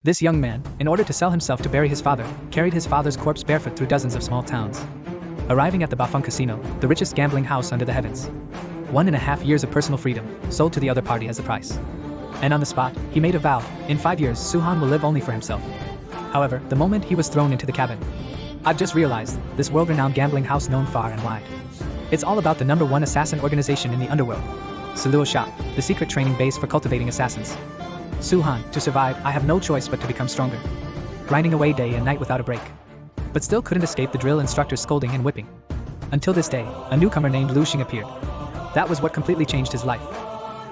This young man, in order to sell himself to bury his father, carried his father's corpse barefoot through dozens of small towns. Arriving at the Bafeng Casino, the richest gambling house under the heavens. 1.5 years of personal freedom, sold to the other party as the price. And on the spot, he made a vow: in 5 years Su-han will live only for himself. However, the moment he was thrown into the cabin, I've just realized, this world-renowned gambling house known far and wide. It's all about the #1 assassin organization in the underworld. Saluo Shop, the secret training base for cultivating assassins. Su-han, to survive, I have no choice but to become stronger. Grinding away day and night without a break. But still couldn't escape the drill instructor's scolding and whipping. Until this day, a newcomer named Lu Xing appeared. That was what completely changed his life.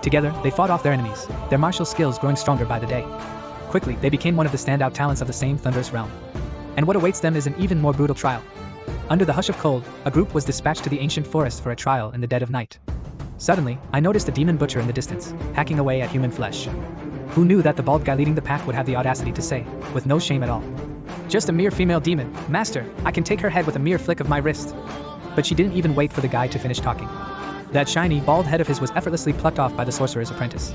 Together, they fought off their enemies, their martial skills growing stronger by the day. Quickly, they became one of the standout talents of the same thunderous realm. And what awaits them is an even more brutal trial. Under the hush of cold, a group was dispatched to the ancient forest for a trial in the dead of night. Suddenly, I noticed a demon butcher in the distance, hacking away at human flesh. Who knew that the bald guy leading the pack would have the audacity to say, with no shame at all, "Just a mere female demon, master, I can take her head with a mere flick of my wrist." But she didn't even wait for the guy to finish talking. That shiny, bald head of his was effortlessly plucked off by the sorcerer's apprentice,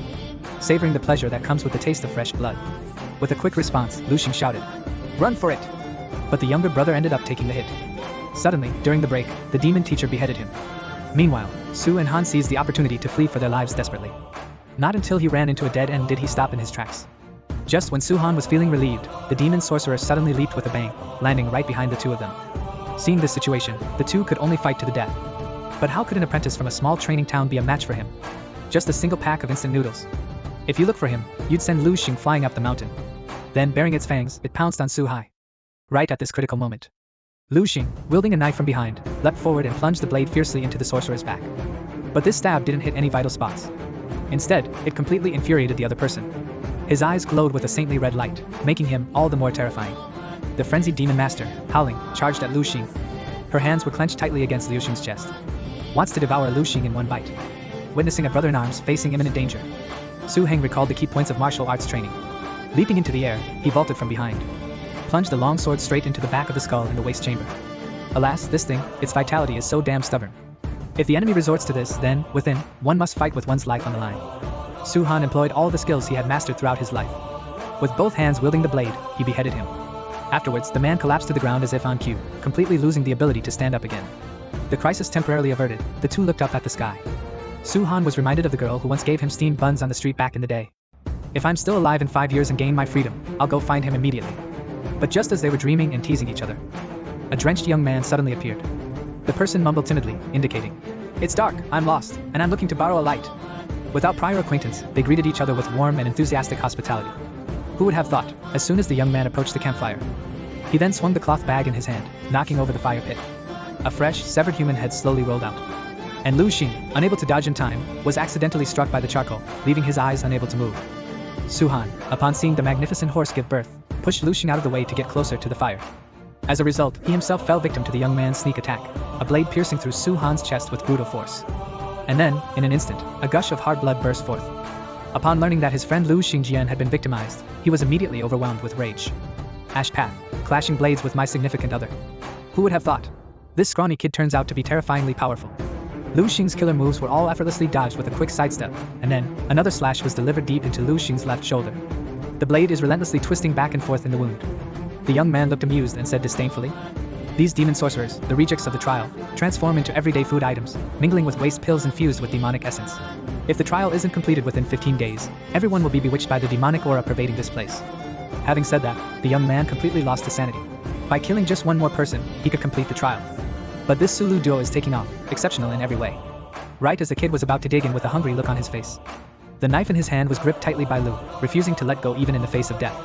savoring the pleasure that comes with the taste of fresh blood. With a quick response, Lu Xing shouted, "Run for it!" But the younger brother ended up taking the hit. Suddenly, during the break, the demon teacher beheaded him. Meanwhile, Su and Han seized the opportunity to flee for their lives desperately. Not until he ran into a dead end did he stop in his tracks. Just when Su-han was feeling relieved, the demon sorcerer suddenly leaped with a bang, landing right behind the two of them. Seeing this situation, the two could only fight to the death. But how could an apprentice from a small training town be a match for him? Just a single pack of instant noodles. If you look for him, you'd send Lu Xing flying up the mountain. Then, baring its fangs, it pounced on Su-hai. Right at this critical moment, Lu Xing, wielding a knife from behind, leapt forward and plunged the blade fiercely into the sorcerer's back. But this stab didn't hit any vital spots. Instead, it completely infuriated the other person. His eyes glowed with a saintly red light, making him all the more terrifying. The frenzied demon master, howling, charged at Lu Xing. Her hands were clenched tightly against Lu Xing's chest. Wants to devour Lu Xing in one bite. Witnessing a brother-in-arms facing imminent danger, Su Heng recalled the key points of martial arts training. Leaping into the air, he vaulted from behind, plunged the long sword straight into the back of the skull in the waist chamber. Alas, this thing, its vitality is so damn stubborn. If the enemy resorts to this, then, within, one must fight with one's life on the line. Su-han employed all the skills he had mastered throughout his life. With both hands wielding the blade, he beheaded him. Afterwards, the man collapsed to the ground as if on cue, completely losing the ability to stand up again. The crisis temporarily averted, the two looked up at the sky. Su-han was reminded of the girl who once gave him steamed buns on the street back in the day. If I'm still alive in 5 years and gain my freedom, I'll go find him immediately. But just as they were dreaming and teasing each other, a drenched young man suddenly appeared. The person mumbled timidly, indicating, "It's dark, I'm lost, and I'm looking to borrow a light." Without prior acquaintance, they greeted each other with warm and enthusiastic hospitality. Who would have thought, as soon as the young man approached the campfire, he then swung the cloth bag in his hand, knocking over the fire pit. A fresh, severed human head slowly rolled out. And Lu Xing, unable to dodge in time, was accidentally struck by the charcoal, leaving his eyes unable to move. Su-han, upon seeing the magnificent horse give birth, pushed Lu Xing out of the way to get closer to the fire. As a result, he himself fell victim to the young man's sneak attack, a blade piercing through Su-han's chest with brutal force. And then, in an instant, a gush of hard blood burst forth. Upon learning that his friend Lu Xingjian had been victimized, he was immediately overwhelmed with rage. Ash path, clashing blades with my significant other. Who would have thought? This scrawny kid turns out to be terrifyingly powerful. Lu Xing's killer moves were all effortlessly dodged with a quick sidestep, and then, another slash was delivered deep into Lu Xing's left shoulder. The blade is relentlessly twisting back and forth in the wound. The young man looked amused and said disdainfully, "These demon sorcerers, the rejects of the trial, transform into everyday food items, mingling with waste pills infused with demonic essence. If the trial isn't completed within 15 days, everyone will be bewitched by the demonic aura pervading this place." Having said that, the young man completely lost his sanity. By killing just one more person, he could complete the trial. But this Sulu duo is taking off, exceptional in every way. Right as the kid was about to dig in with a hungry look on his face, the knife in his hand was gripped tightly by Lu, refusing to let go even in the face of death.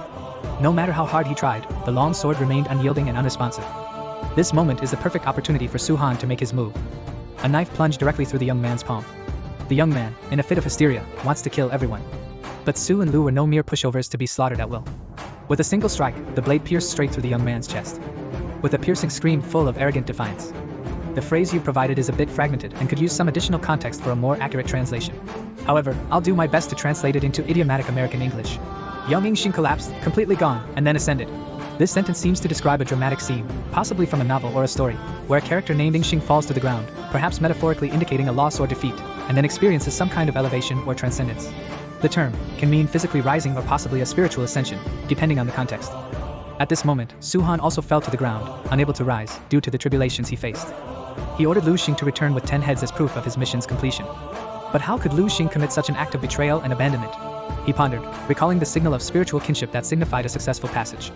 No matter how hard he tried, the long sword remained unyielding and unresponsive. This moment is the perfect opportunity for Su-han to make his move. A knife plunged directly through the young man's palm. The young man, in a fit of hysteria, wants to kill everyone. But Su and Lu were no mere pushovers to be slaughtered at will. With a single strike, the blade pierced straight through the young man's chest. With a piercing scream full of arrogant defiance. The phrase you provided is a bit fragmented and could use some additional context for a more accurate translation. However, I'll do my best to translate it into idiomatic American English. Young Xing collapsed, completely gone, and then ascended. This sentence seems to describe a dramatic scene, possibly from a novel or a story, where a character named Xing falls to the ground, perhaps metaphorically indicating a loss or defeat, and then experiences some kind of elevation or transcendence. The term can mean physically rising or possibly a spiritual ascension, depending on the context. At this moment, Su Han also fell to the ground, unable to rise, due to the tribulations he faced. He ordered Lu Xing to return with 10 heads as proof of his mission's completion. But how could Lu Xing commit such an act of betrayal and abandonment? He pondered, recalling the signal of spiritual kinship that signified a successful passage.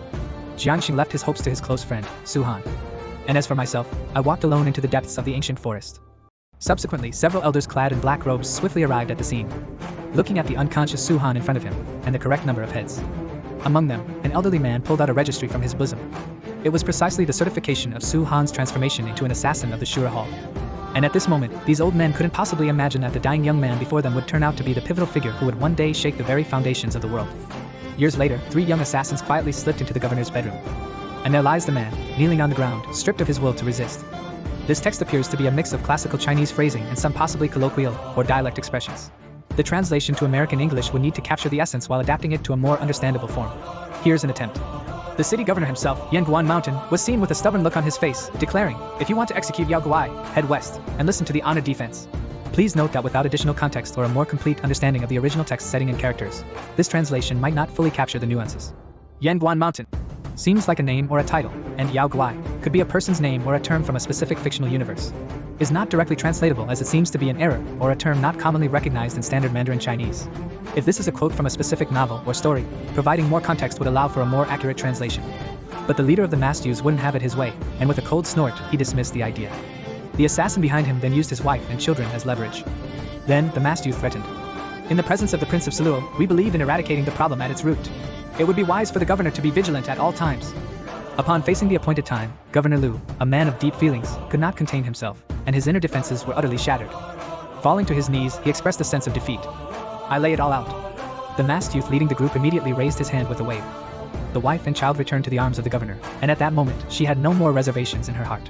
Jianxing left his hopes to his close friend, Su Han. And as for myself, I walked alone into the depths of the ancient forest. Subsequently, several elders clad in black robes swiftly arrived at the scene, looking at the unconscious Su Han in front of him, and the correct number of heads. Among them, an elderly man pulled out a registry from his bosom. It was precisely the certification of Su Han's transformation into an assassin of the Shura Hall. And at this moment, these old men couldn't possibly imagine that the dying young man before them would turn out to be the pivotal figure who would one day shake the very foundations of the world. Years later, 3 young assassins quietly slipped into the governor's bedroom. And there lies the man, kneeling on the ground, stripped of his will to resist. This text appears to be a mix of classical Chinese phrasing and some possibly colloquial or dialect expressions. The translation to American English would need to capture the essence while adapting it to a more understandable form. Here's an attempt. The city governor himself, Yanguan Mountain, was seen with a stubborn look on his face, declaring, "If you want to execute Yao Guai, head west, and listen to the honored defense." Please note that without additional context or a more complete understanding of the original text setting and characters, this translation might not fully capture the nuances. Yanguan Mountain seems like a name or a title, and Yao Guai could be a person's name or a term from a specific fictional universe. Is not directly translatable as it seems to be an error or a term not commonly recognized in standard Mandarin Chinese. If this is a quote from a specific novel or story, providing more context would allow for a more accurate translation. But the leader of the masked youths wouldn't have it his way, and with a cold snort, he dismissed the idea. The assassin behind him then used his wife and children as leverage. Then, the masked youth threatened. "In the presence of the Prince of Suluo, we believe in eradicating the problem at its root. It would be wise for the governor to be vigilant at all times." Upon facing the appointed time, Governor Lu, a man of deep feelings, could not contain himself, and his inner defenses were utterly shattered. Falling to his knees, he expressed a sense of defeat. "I lay it all out." The masked youth leading the group immediately raised his hand with a wave. The wife and child returned to the arms of the governor, and at that moment, she had no more reservations in her heart.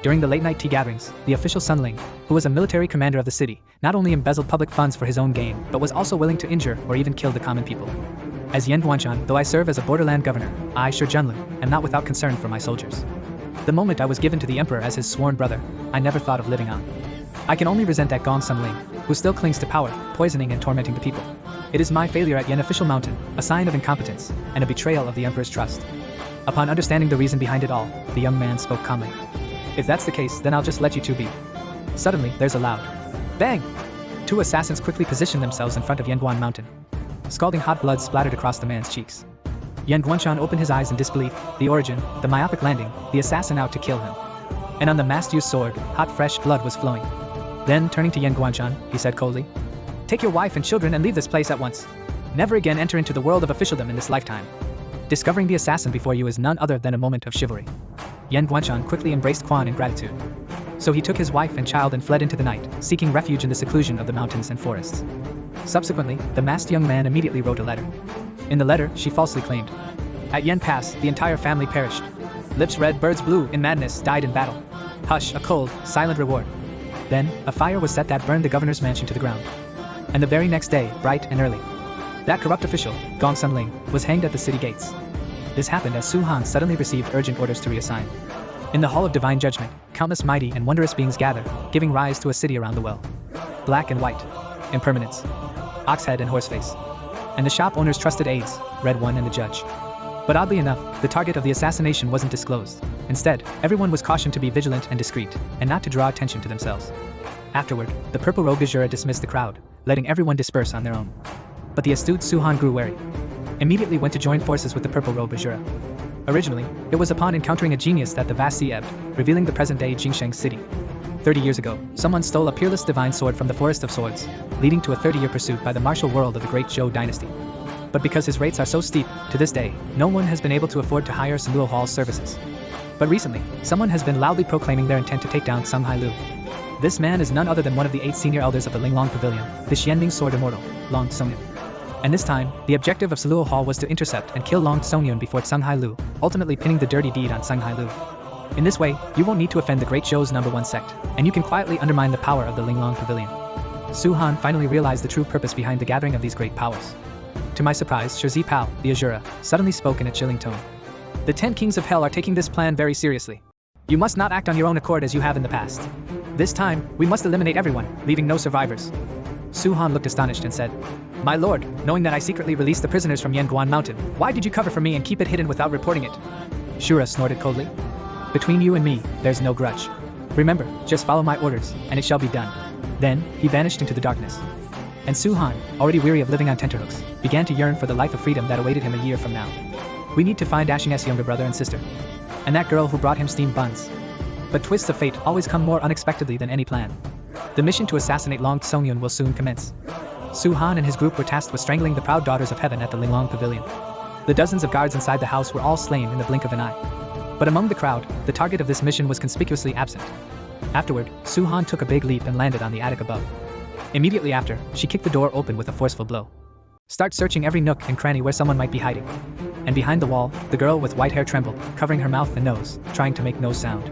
During the late-night tea gatherings, the official Sun Ling, who was a military commander of the city, not only embezzled public funds for his own gain, but was also willing to injure or even kill the common people. As Yan Guanshan, though I serve as a borderland governor, I, Shi Junlin, am not without concern for my soldiers. The moment I was given to the emperor as his sworn brother, I never thought of living on. I can only resent that Gong Sun Ling, who still clings to power, poisoning and tormenting the people. It is my failure at Yan Official Mountain, a sign of incompetence, and a betrayal of the emperor's trust. Upon understanding the reason behind it all, the young man spoke calmly. "If that's the case, then I'll just let you two be." Suddenly, there's a loud bang! 2 assassins quickly positioned themselves in front of Yanguan Mountain. Scalding hot blood splattered across the man's cheeks. Yan Guanshan opened his eyes in disbelief. The origin, the myopic landing, the assassin out to kill him. And on the masked youth's sword, hot fresh blood was flowing. Then, turning to Yan Guanshan, he said coldly, "Take your wife and children and leave this place at once. Never again enter into the world of officialdom in this lifetime." Discovering the assassin before you is none other than a moment of chivalry. Yan Guanshan quickly embraced Quan in gratitude. So he took his wife and child and fled into the night, seeking refuge in the seclusion of the mountains and forests. Subsequently, the masked young man immediately wrote a letter. In the letter, she falsely claimed, "At Yen Pass, the entire family perished. Lips red, birds blue, in madness, died in battle. Hush, a cold, silent reward." Then, a fire was set that burned the governor's mansion to the ground. And the very next day, bright and early, that corrupt official, Gong Sun Ling, was hanged at the city gates. This happened as Su Han suddenly received urgent orders to reassign. In the Hall of Divine Judgment, countless mighty and wondrous beings gather, giving rise to a city around the well. Black and white. Impermanence. Oxhead and Horseface. And the shop owner's trusted aides, Red One and the Judge. But oddly enough, the target of the assassination wasn't disclosed. Instead, everyone was cautioned to be vigilant and discreet, and not to draw attention to themselves. Afterward, the Purple Robe Gajura dismissed the crowd, letting everyone disperse on their own. But the astute Su Han grew wary. Immediately went to join forces with the Purple Robe Gajura. Originally, it was upon encountering a genius that the vast sea ebbed, revealing the present-day Jingsheng city. 30 years ago, someone stole a peerless divine sword from the Forest of Swords, leading to a 30-year pursuit by the martial world of the great Zhou dynasty. But because his rates are so steep, to this day, no one has been able to afford to hire Sun Luo Hall's services. But recently, someone has been loudly proclaiming their intent to take down Sung Hai Lu. This man is none other than one of the 8 senior elders of the Linglong Pavilion, the Xianming Sword Immortal, Long Tsongyun. And this time, the objective of Sun Luo Hall was to intercept and kill Long Tsongyun before Sung Hai Lu, ultimately pinning the dirty deed on Sung Hai Lu. In this way, you won't need to offend the great Zhou's #1 sect, and you can quietly undermine the power of the Linglong Pavilion. Su Han finally realized the true purpose behind the gathering of these great powers. To my surprise, Shi Pao, the Azura, suddenly spoke in a chilling tone. "The 10 kings of hell are taking this plan very seriously. You must not act on your own accord as you have in the past. This time, we must eliminate everyone, leaving no survivors." Su-han looked astonished and said, "My lord, knowing that I secretly released the prisoners from Yanguan Mountain, why did you cover for me and keep it hidden without reporting it?" Shura snorted coldly. "Between you and me, there's no grudge. Remember, just follow my orders, and it shall be done." Then, he vanished into the darkness. And Su-han, already weary of living on tenterhooks, began to yearn for the life of freedom that awaited him a year from now. We need to find Ashing's younger brother and sister. And that girl who brought him steamed buns. But twists of fate always come more unexpectedly than any plan. The mission to assassinate Long Tsungyun will soon commence. Su-han and his group were tasked with strangling the proud daughters of heaven at the Linglong Pavilion. The dozens of guards inside the house were all slain in the blink of an eye. But among the crowd, the target of this mission was conspicuously absent. Afterward, Su-han took a big leap and landed on the attic above. Immediately after, she kicked the door open with a forceful blow. "Start searching every nook and cranny where someone might be hiding." And behind the wall, the girl with white hair trembled, covering her mouth and nose, trying to make no sound.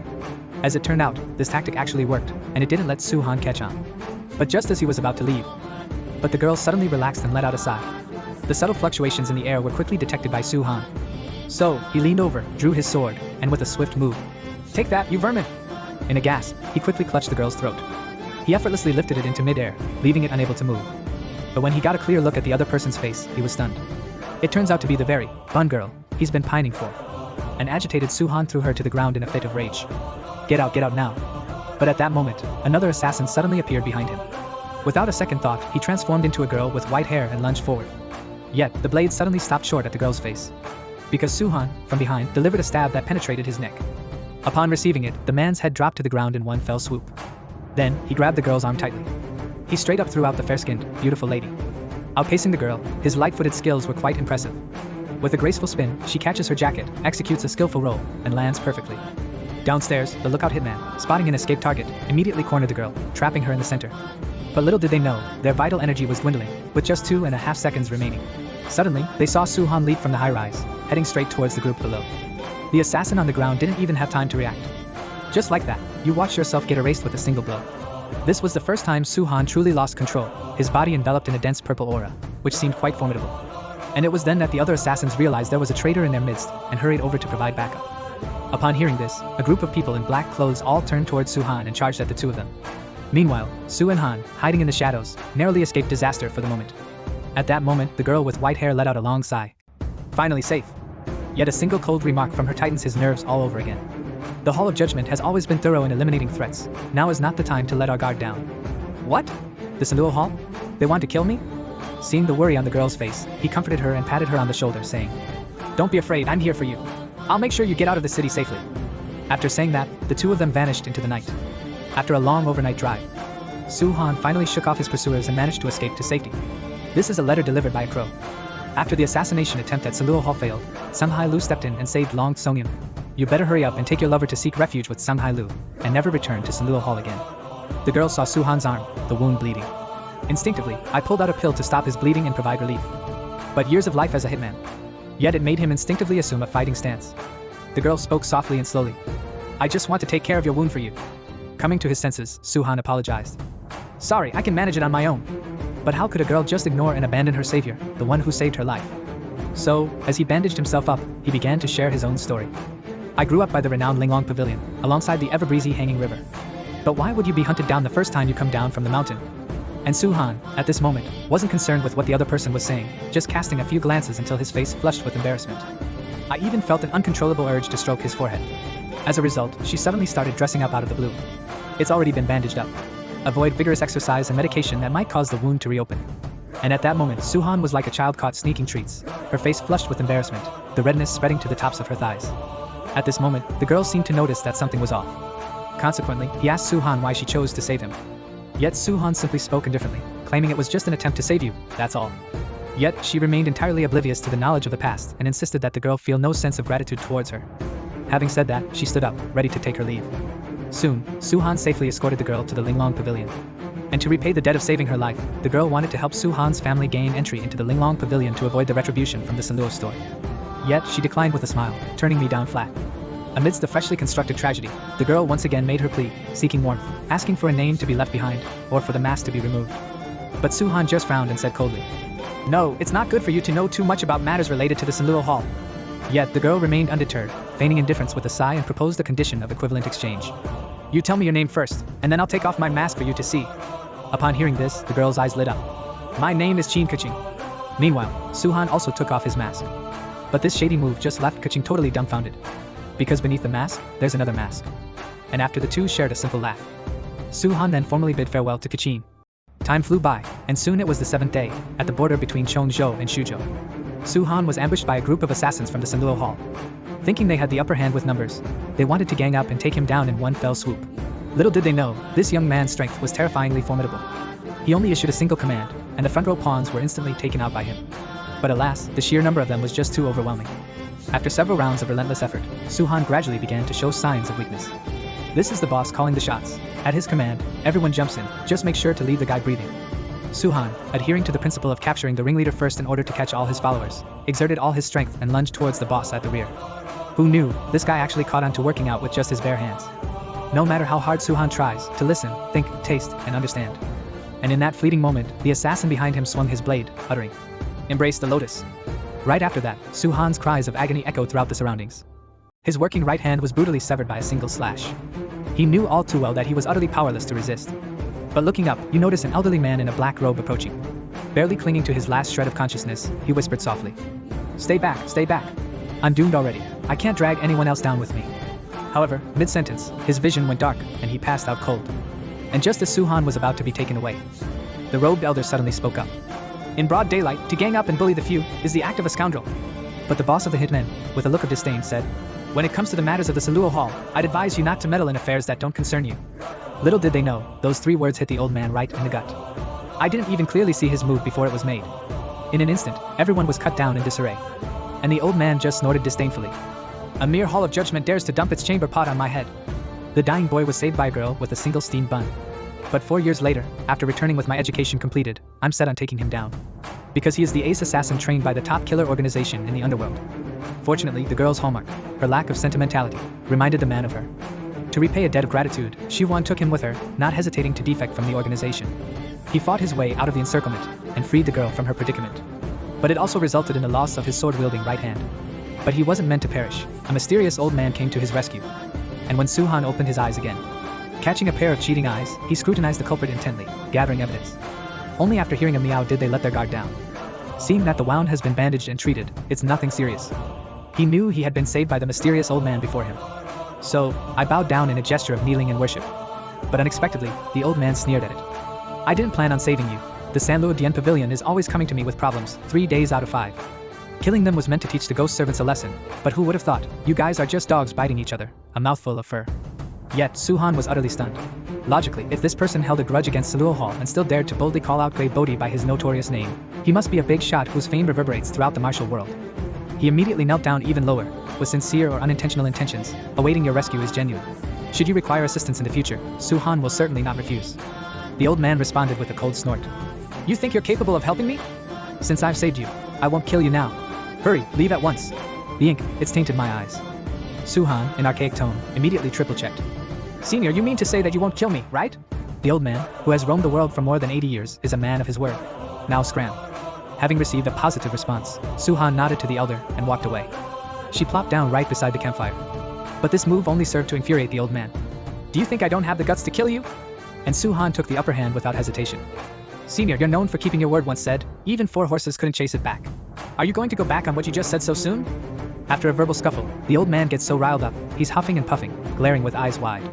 As it turned out, this tactic actually worked, and it didn't let Su-han catch on. But just as he was about to leave, the girl suddenly relaxed and let out a sigh. The subtle fluctuations in the air were quickly detected by Su-han. So, he leaned over, drew his sword, and with a swift move, "Take that, you vermin!" In a gasp, he quickly clutched the girl's throat. He effortlessly lifted it into midair, leaving it unable to move. But when he got a clear look at the other person's face, he was stunned. It turns out to be the very bun girl he's been pining for. An agitated Su-han threw her to the ground in a fit of rage. Get out now." But at that moment, another assassin suddenly appeared behind him. Without a second thought, he transformed into a girl with white hair and lunged forward. Yet, the blade suddenly stopped short at the girl's face. Because Su-han, from behind, delivered a stab that penetrated his neck. Upon receiving it, the man's head dropped to the ground in one fell swoop. Then, he grabbed the girl's arm tightly. He straight up threw out the fair-skinned, beautiful lady. Outpacing the girl, his light-footed skills were quite impressive. With a graceful spin, she catches her jacket, executes a skillful roll, and lands perfectly. Downstairs, the lookout hitman, spotting an escaped target, immediately cornered the girl, trapping her in the center. But little did they know, their vital energy was dwindling, with just 2.5 seconds remaining. Suddenly, they saw Su-han leap from the high-rise, heading straight towards the group below. The assassin on the ground didn't even have time to react. Just like that, you watched yourself get erased with a single blow. This was the first time Su-han truly lost control, his body enveloped in a dense purple aura, which seemed quite formidable. And it was then that the other assassins realized there was a traitor in their midst, and hurried over to provide backup. Upon hearing this, a group of people in black clothes all turned towards Su-han and charged at the two of them. Meanwhile, Su and Han, hiding in the shadows, narrowly escaped disaster for the moment. At that moment, the girl with white hair let out a long sigh. Finally safe. Yet a single cold remark from her tightens his nerves all over again. The Hall of Judgment has always been thorough in eliminating threats. Now is not the time to let our guard down. What? The Sanluo Hall? They want to kill me? Seeing the worry on the girl's face, he comforted her and patted her on the shoulder, saying, "Don't be afraid, I'm here for you. I'll make sure you get out of the city safely." After saying that, the two of them vanished into the night. After a long overnight drive, Su-han finally shook off his pursuers and managed to escape to safety. This is a letter delivered by a crow. After the assassination attempt at Sanluo Hall failed, Sang-hai Lu stepped in and saved Long Tsungyun. You better hurry up and take your lover to seek refuge with Sang-hai Lu, and never return to Sanluo Hall again. The girl saw Su-han's arm, the wound bleeding. Instinctively, I pulled out a pill to stop his bleeding and provide relief. But years of life as a hitman. Yet it made him instinctively assume a fighting stance. The girl spoke softly and slowly. I just want to take care of your wound for you. Coming to his senses, Su-han apologized. Sorry, I can manage it on my own. But how could a girl just ignore and abandon her savior, the one who saved her life? So, as he bandaged himself up, he began to share his own story. I grew up by the renowned Linglong Pavilion, alongside the ever-breezy hanging river. But why would you be hunted down the first time you come down from the mountain? And Su-han, at this moment, wasn't concerned with what the other person was saying, just casting a few glances until his face flushed with embarrassment. I even felt an uncontrollable urge to stroke his forehead. As a result, she suddenly started dressing up out of the blue. It's already been bandaged up. Avoid vigorous exercise and medication that might cause the wound to reopen. And at that moment, Su-han was like a child caught sneaking treats, her face flushed with embarrassment, the redness spreading to the tops of her thighs. At this moment, the girl seemed to notice that something was off. Consequently, he asked Su-han why she chose to save him. Yet Su-han simply spoke indifferently, claiming it was just an attempt to save you, that's all. Yet, she remained entirely oblivious to the knowledge of the past and insisted that the girl feel no sense of gratitude towards her. Having said that, she stood up, ready to take her leave. Soon, Su-han safely escorted the girl to the Linglong Pavilion. And to repay the debt of saving her life, the girl wanted to help Su-han's family gain entry into the Linglong Pavilion to avoid the retribution from the Sanluo store. Yet, she declined with a smile, turning me down flat. Amidst the freshly constructed tragedy, the girl once again made her plea, seeking warmth, asking for a name to be left behind, or for the mask to be removed. But Su-han just frowned and said coldly, No, it's not good for you to know too much about matters related to the Sanluo Hall. Yet the girl remained undeterred, feigning indifference with a sigh and proposed a condition of equivalent exchange. You tell me your name first, and then I'll take off my mask for you to see. Upon hearing this, the girl's eyes lit up. My name is Chin Kaching. Meanwhile, Suhan also took off his mask. But this shady move just left Kaching totally dumbfounded. Because beneath the mask, there's another mask. And after the two shared a simple laugh, Suhan then formally bid farewell to Kaching. Time flew by, and soon it was the 7th day, at the border between Chongzhou and Suzhou. Suhan was ambushed by a group of assassins from the Sanluo Hall. Thinking they had the upper hand with numbers, they wanted to gang up and take him down in one fell swoop. Little did they know, this young man's strength was terrifyingly formidable. He only issued a single command, and the front row pawns were instantly taken out by him. But alas, the sheer number of them was just too overwhelming. After several rounds of relentless effort, Suhan gradually began to show signs of weakness. This is the boss calling the shots. At his command, everyone jumps in, just make sure to leave the guy breathing. Suhan, adhering to the principle of capturing the ringleader first in order to catch all his followers, exerted all his strength and lunged towards the boss at the rear. Who knew, this guy actually caught on to working out with just his bare hands. No matter how hard Suhan tries to listen, think, taste, and understand. And in that fleeting moment, the assassin behind him swung his blade, uttering, "Embrace the lotus." Right after that, Suhan's cries of agony echoed throughout the surroundings. His working right hand was brutally severed by a single slash. He knew all too well that he was utterly powerless to resist. But looking up, you notice an elderly man in a black robe approaching. Barely clinging to his last shred of consciousness, he whispered softly, stay back, I'm doomed already. I can't drag anyone else down with me." However, mid-sentence, his vision went dark, and he passed out cold. And just as Suhan was about to be taken away, the robed elder suddenly spoke up. "In broad daylight, to gang up and bully the few, is the act of a scoundrel." But the boss of the hitmen, with a look of disdain, said, "When it comes to the matters of the Sanluo Hall, I'd advise you not to meddle in affairs that don't concern you." Little did they know, those 3 words hit the old man right in the gut. I didn't even clearly see his move before it was made. In an instant, everyone was cut down in disarray. And the old man just snorted disdainfully. "A mere hall of judgment dares to dump its chamber pot on my head." The dying boy was saved by a girl with a single steamed bun. But 4 years later, after returning with my education completed, I'm set on taking him down. Because he is the ace assassin trained by the top killer organization in the underworld. Fortunately, the girl's hallmark, her lack of sentimentality, reminded the man of her. To repay a debt of gratitude, Shiwan took him with her, not hesitating to defect from the organization. He fought his way out of the encirclement, and freed the girl from her predicament. But it also resulted in the loss of his sword-wielding right hand. But he wasn't meant to perish. A mysterious old man came to his rescue. And when Suhan opened his eyes again, catching a pair of cheating eyes, he scrutinized the culprit intently, gathering evidence. Only after hearing a meow did they let their guard down. Seeing that the wound has been bandaged and treated, it's nothing serious. He knew he had been saved by the mysterious old man before him. So, I bowed down in a gesture of kneeling and worship. But unexpectedly, the old man sneered at it. "I didn't plan on saving you. The Sanluo Dian Pavilion is always coming to me with problems, 3 days out of 5. Killing them was meant to teach the ghost servants a lesson, but who would have thought, you guys are just dogs biting each other, a mouthful of fur." Yet, Suhan was utterly stunned. Logically, if this person held a grudge against Sanluo Hall and still dared to boldly call out Grey Bodhi by his notorious name, he must be a big shot whose fame reverberates throughout the martial world. He immediately knelt down even lower, with sincere or unintentional intentions, awaiting your rescue is genuine. Should you require assistance in the future, Suhan will certainly not refuse. The old man responded with a cold snort. "You think you're capable of helping me? Since I've saved you, I won't kill you now. Hurry, leave at once." The ink, it's tainted my eyes. Suhan, in archaic tone, immediately triple-checked. "Senior, you mean to say that you won't kill me, right?" The old man, who has roamed the world for more than 80 years, is a man of his word. Now scram. Having received a positive response, Suhan nodded to the elder and walked away. She plopped down right beside the campfire. But this move only served to infuriate the old man. "Do you think I don't have the guts to kill you?" And Suhan took the upper hand without hesitation. "Senior, you're known for keeping your word once said, even 4 horses couldn't chase it back. Are you going to go back on what you just said so soon?" After a verbal scuffle, the old man gets so riled up, he's huffing and puffing, glaring with eyes wide.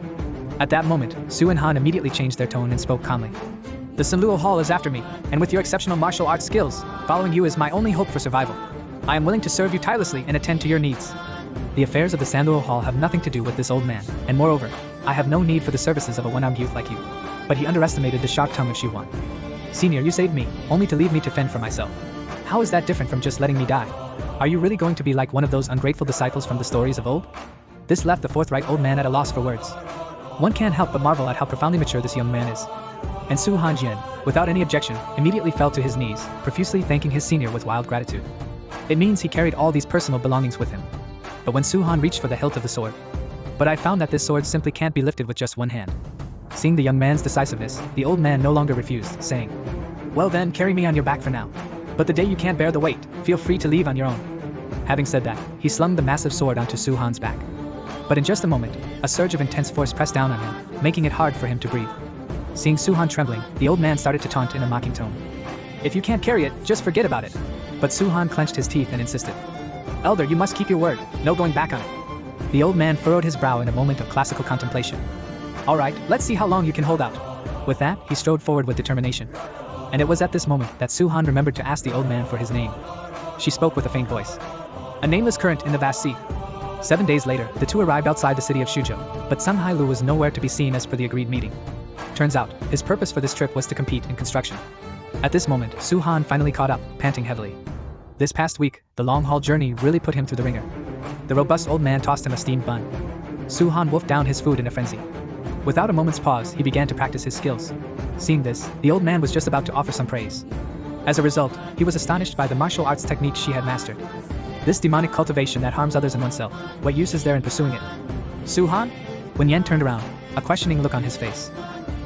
At that moment, Su and Han immediately changed their tone and spoke calmly. "The Sanluo Hall is after me, and with your exceptional martial arts skills, following you is my only hope for survival. I am willing to serve you tirelessly and attend to your needs." The affairs of the Sanluo Hall have nothing to do with this old man, and moreover, I have no need for the services of a one-armed youth like you. But he underestimated the sharp tongue of Shiwan. "Senior, you saved me, only to leave me to fend for myself. How is that different from just letting me die? Are you really going to be like one of those ungrateful disciples from the stories of old?" This left the forthright old man at a loss for words. One can't help but marvel at how profoundly mature this young man is. And Su Hanjian, without any objection, immediately fell to his knees, profusely thanking his senior with wild gratitude. It means he carried all these personal belongings with him. But when Su Han reached for the hilt of the sword, "But I found that this sword simply can't be lifted with just one hand." Seeing the young man's decisiveness, the old man no longer refused, saying, "Well then, carry me on your back for now. But the day you can't bear the weight, feel free to leave on your own." Having said that, he slung the massive sword onto Su Han's back. But in just a moment, a surge of intense force pressed down on him, making it hard for him to breathe. Seeing Suhan trembling, the old man started to taunt in a mocking tone. If you can't carry it, just forget about it. But Suhan clenched his teeth and insisted. Elder, you must keep your word, no going back on it. The old man furrowed his brow in a moment of classical contemplation. Alright, let's see how long you can hold out. With that, he strode forward with determination. And it was at this moment that Suhan remembered to ask the old man for his name. She spoke with a faint voice. A nameless current in the vast sea. 7 days later, the two arrived outside the city of Shuzhou, but Sun Hailu was nowhere to be seen as per the agreed meeting. Turns out, his purpose for this trip was to compete in construction. At this moment, Suhan finally caught up, panting heavily. This past week, the long-haul journey really put him through the ringer. The robust old man tossed him a steamed bun. Suhan wolfed down his food in a frenzy. Without a moment's pause, he began to practice his skills. Seeing this, the old man was just about to offer some praise. As a result, he was astonished by the martial arts techniques she had mastered. This demonic cultivation that harms others and oneself, what use is there in pursuing it? Suhan? When Yen turned around, a questioning look on his face.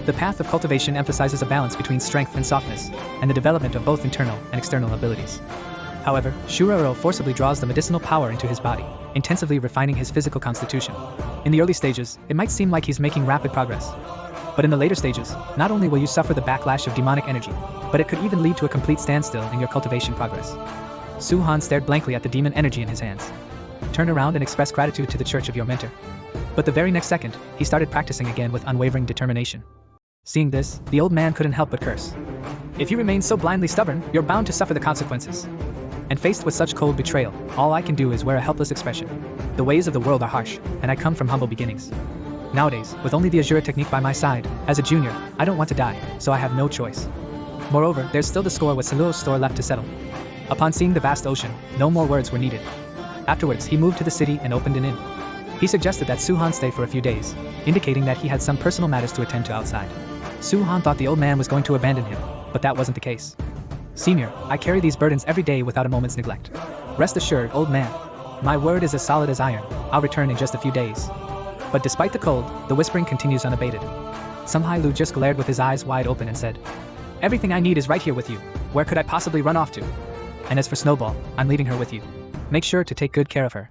The path of cultivation emphasizes a balance between strength and softness, and the development of both internal and external abilities. However, Shuraro forcibly draws the medicinal power into his body, intensively refining his physical constitution. In the early stages, it might seem like he's making rapid progress. But in the later stages, not only will you suffer the backlash of demonic energy, but it could even lead to a complete standstill in your cultivation progress. Suhan stared blankly at the demon energy in his hands. Turn around and express gratitude to the church of your mentor. But the very next second, he started practicing again with unwavering determination. Seeing this, the old man couldn't help but curse. If you remain so blindly stubborn, you're bound to suffer the consequences. And faced with such cold betrayal, all I can do is wear a helpless expression. The ways of the world are harsh, and I come from humble beginnings. Nowadays, with only the Azura technique by my side, as a junior, I don't want to die, so I have no choice. Moreover, there's still the score with Saluo's store left to settle. Upon seeing the vast ocean, no more words were needed. Afterwards, he moved to the city and opened an inn. He suggested that Suhan stay for a few days, indicating that he had some personal matters to attend to outside. Suhan thought the old man was going to abandon him, but that wasn't the case. Senior, I carry these burdens every day without a moment's neglect. Rest assured, old man. My word is as solid as iron. I'll return in just a few days. But despite the cold, the whispering continues unabated. Sun Hailu just glared with his eyes wide open and said, Everything I need is right here with you. Where could I possibly run off to? And as for Snowball, I'm leaving her with you. Make sure to take good care of her.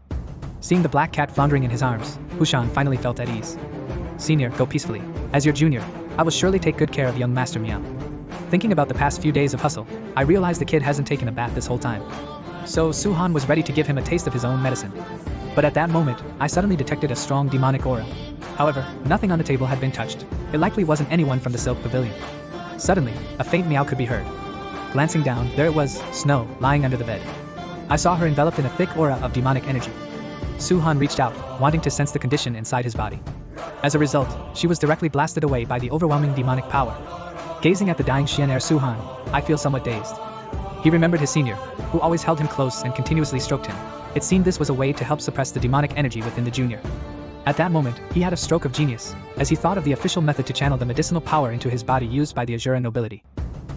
Seeing the black cat floundering in his arms, Hushan finally felt at ease. Senior, go peacefully. As your junior, I will surely take good care of young Master Meow. Thinking about the past few days of hustle, I realized the kid hasn't taken a bath this whole time. So Suhan was ready to give him a taste of his own medicine. But at that moment, I suddenly detected a strong demonic aura. However, nothing on the table had been touched. It likely wasn't anyone from the Silk Pavilion. Suddenly, a faint meow could be heard. Glancing down, there it was, Snow, lying under the bed. I saw her enveloped in a thick aura of demonic energy. Suhan reached out, wanting to sense the condition inside his body. As a result, she was directly blasted away by the overwhelming demonic power. Gazing at the dying Xian'er Suhan, I feel somewhat dazed. He remembered his senior, who always held him close and continuously stroked him. It seemed this was a way to help suppress the demonic energy within the junior. At that moment, he had a stroke of genius, as he thought of the official method to channel the medicinal power into his body used by the Azura nobility.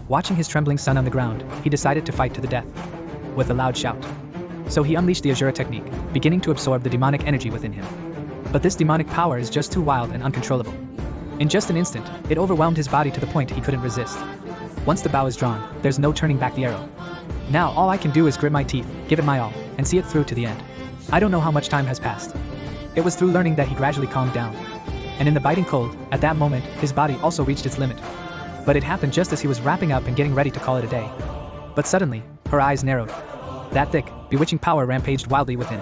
Watching his trembling son on the ground, he decided to fight to the death. With a loud shout. So he unleashed the Azura technique, beginning to absorb the demonic energy within him. But this demonic power is just too wild and uncontrollable. In just an instant, it overwhelmed his body to the point he couldn't resist. Once the bow is drawn, there's no turning back the arrow. Now all I can do is grit my teeth, give it my all, and see it through to the end. I don't know how much time has passed. It was through learning that he gradually calmed down. And in the biting cold, at that moment, his body also reached its limit. But it happened just as he was wrapping up and getting ready to call it a day. But suddenly, her eyes narrowed. That thick, bewitching power rampaged wildly within.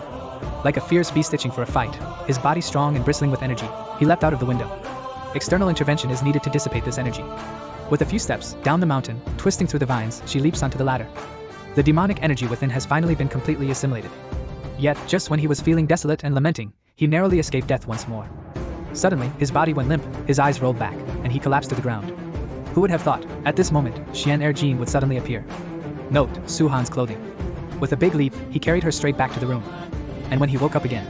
Like a fierce beast itching for a fight, his body strong and bristling with energy, he leapt out of the window. External intervention is needed to dissipate this energy. With a few steps, down the mountain, twisting through the vines, she leaps onto the ladder. The demonic energy within has finally been completely assimilated. Yet, just when he was feeling desolate and lamenting, he narrowly escaped death once more. Suddenly, his body went limp, his eyes rolled back, and he collapsed to the ground. Who would have thought, at this moment, Xian'er Jean would suddenly appear. Note, Suhan's clothing. With a big leap, he carried her straight back to the room. And when he woke up again,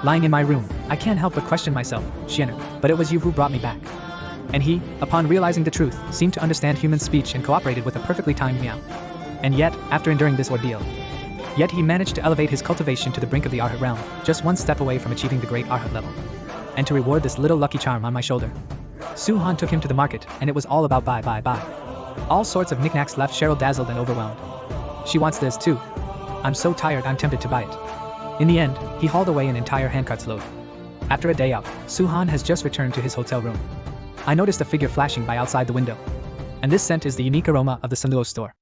lying in my room, I can't help but question myself, Xian'er, but it was you who brought me back. And he, upon realizing the truth, seemed to understand human speech and cooperated with a perfectly timed meow. And yet, after enduring this ordeal, he managed to elevate his cultivation to the brink of the Arhat realm, just one step away from achieving the great Arhat level. And to reward this little lucky charm on my shoulder, Suhan took him to the market, and it was all about buy. All sorts of knickknacks left Cheryl dazzled and overwhelmed. She wants this too. I'm so tired I'm tempted to buy it. In the end, he hauled away an entire handcart's load. After a day out, Suhan has just returned to his hotel room. I noticed a figure flashing by outside the window. And this scent is the unique aroma of the Sanluo store.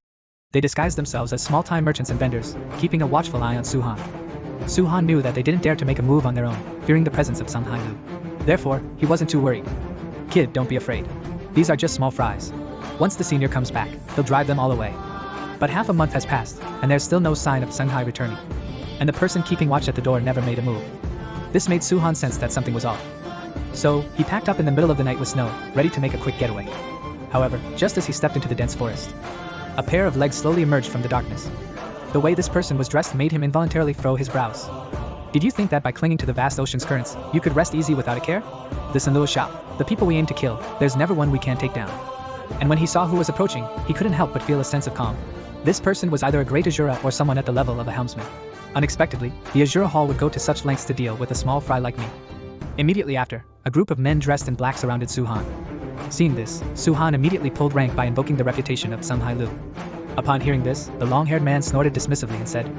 They disguised themselves as small-time merchants and vendors, keeping a watchful eye on Su-han. Su-han knew that they didn't dare to make a move on their own, fearing the presence of Sang Hai-lu. Therefore, he wasn't too worried. Kid, don't be afraid. These are just small fries. Once the senior comes back, he'll drive them all away. But half a month has passed, and there's still no sign of Sang Hai returning. And the person keeping watch at the door never made a move. This made Su-han sense that something was off. So, he packed up in the middle of the night with snow, ready to make a quick getaway. However, just as he stepped into the dense forest, a pair of legs slowly emerged from the darkness. The way this person was dressed made him involuntarily furrow his brows. Did you think that by clinging to the vast ocean's currents, you could rest easy without a care? The Sanluo shop, the people we aim to kill, there's never one we can't take down. And when he saw who was approaching, he couldn't help but feel a sense of calm. This person was either a great Azura or someone at the level of a helmsman. Unexpectedly, the Azura Hall would go to such lengths to deal with a small fry like me. Immediately after, a group of men dressed in black surrounded Su-han. Seeing this, Su-han immediately pulled rank by invoking the reputation of Sang Hai-lu. Upon hearing this, the long-haired man snorted dismissively and said,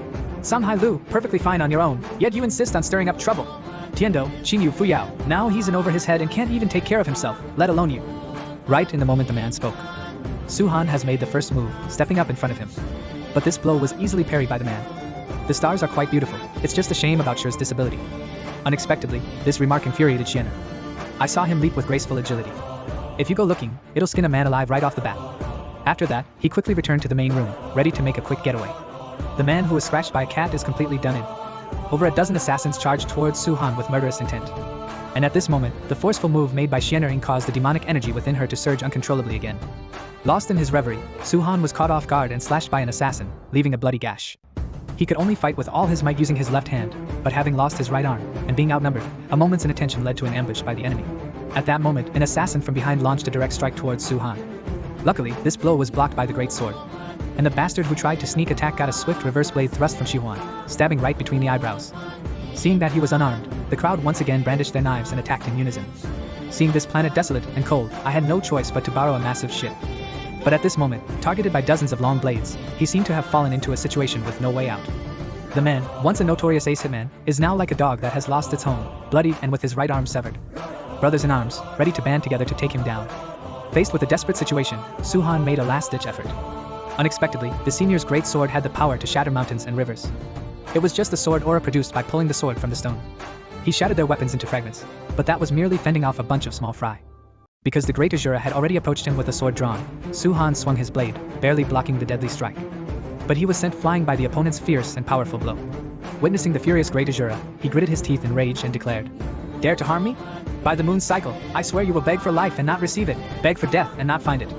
Sang Hai-lu, perfectly fine on your own, yet you insist on stirring up trouble. Tiendo, Qingyu Fuyao, now he's in over his head and can't even take care of himself, let alone you. Right in the moment the man spoke, Su-han has made the first move, stepping up in front of him. But this blow was easily parried by the man. The stars are quite beautiful, it's just a shame about Shi's disability. Unexpectedly, this remark infuriated Xianer. I saw him leap with graceful agility. If you go looking, it'll skin a man alive right off the bat. After that, he quickly returned to the main room, ready to make a quick getaway. The man who was scratched by a cat is completely done in. Over a dozen assassins charged towards Su-han with murderous intent. And at this moment, the forceful move made by Xianer caused the demonic energy within her to surge uncontrollably again. Lost in his reverie, Su-han was caught off guard and slashed by an assassin, leaving a bloody gash. He could only fight with all his might using his left hand, but having lost his right arm, and being outnumbered, a moment's inattention led to an ambush by the enemy. At that moment, an assassin from behind launched a direct strike towards Su-han. Luckily, this blow was blocked by the great sword. And the bastard who tried to sneak attack got a swift reverse blade thrust from Shi-huan, stabbing right between the eyebrows. Seeing that he was unarmed, the crowd once again brandished their knives and attacked in unison. Seeing this planet desolate and cold, I had no choice but to borrow a massive ship. But at this moment, targeted by dozens of long blades, he seemed to have fallen into a situation with no way out. The man, once a notorious ace hitman, is now like a dog that has lost its home, bloodied and with his right arm severed. Brothers in arms, ready to band together to take him down. Faced with a desperate situation, Su-han made a last-ditch effort. Unexpectedly, the senior's great sword had the power to shatter mountains and rivers. It was just the sword aura produced by pulling the sword from the stone. He shattered their weapons into fragments, but that was merely fending off a bunch of small fry. Because the great Azura had already approached him with a sword drawn, Su-han swung his blade, barely blocking the deadly strike. But he was sent flying by the opponent's fierce and powerful blow. Witnessing the furious great Azura, he gritted his teeth in rage and declared, Dare to harm me? By the moon's cycle, I swear you will beg for life and not receive it, beg for death and not find it.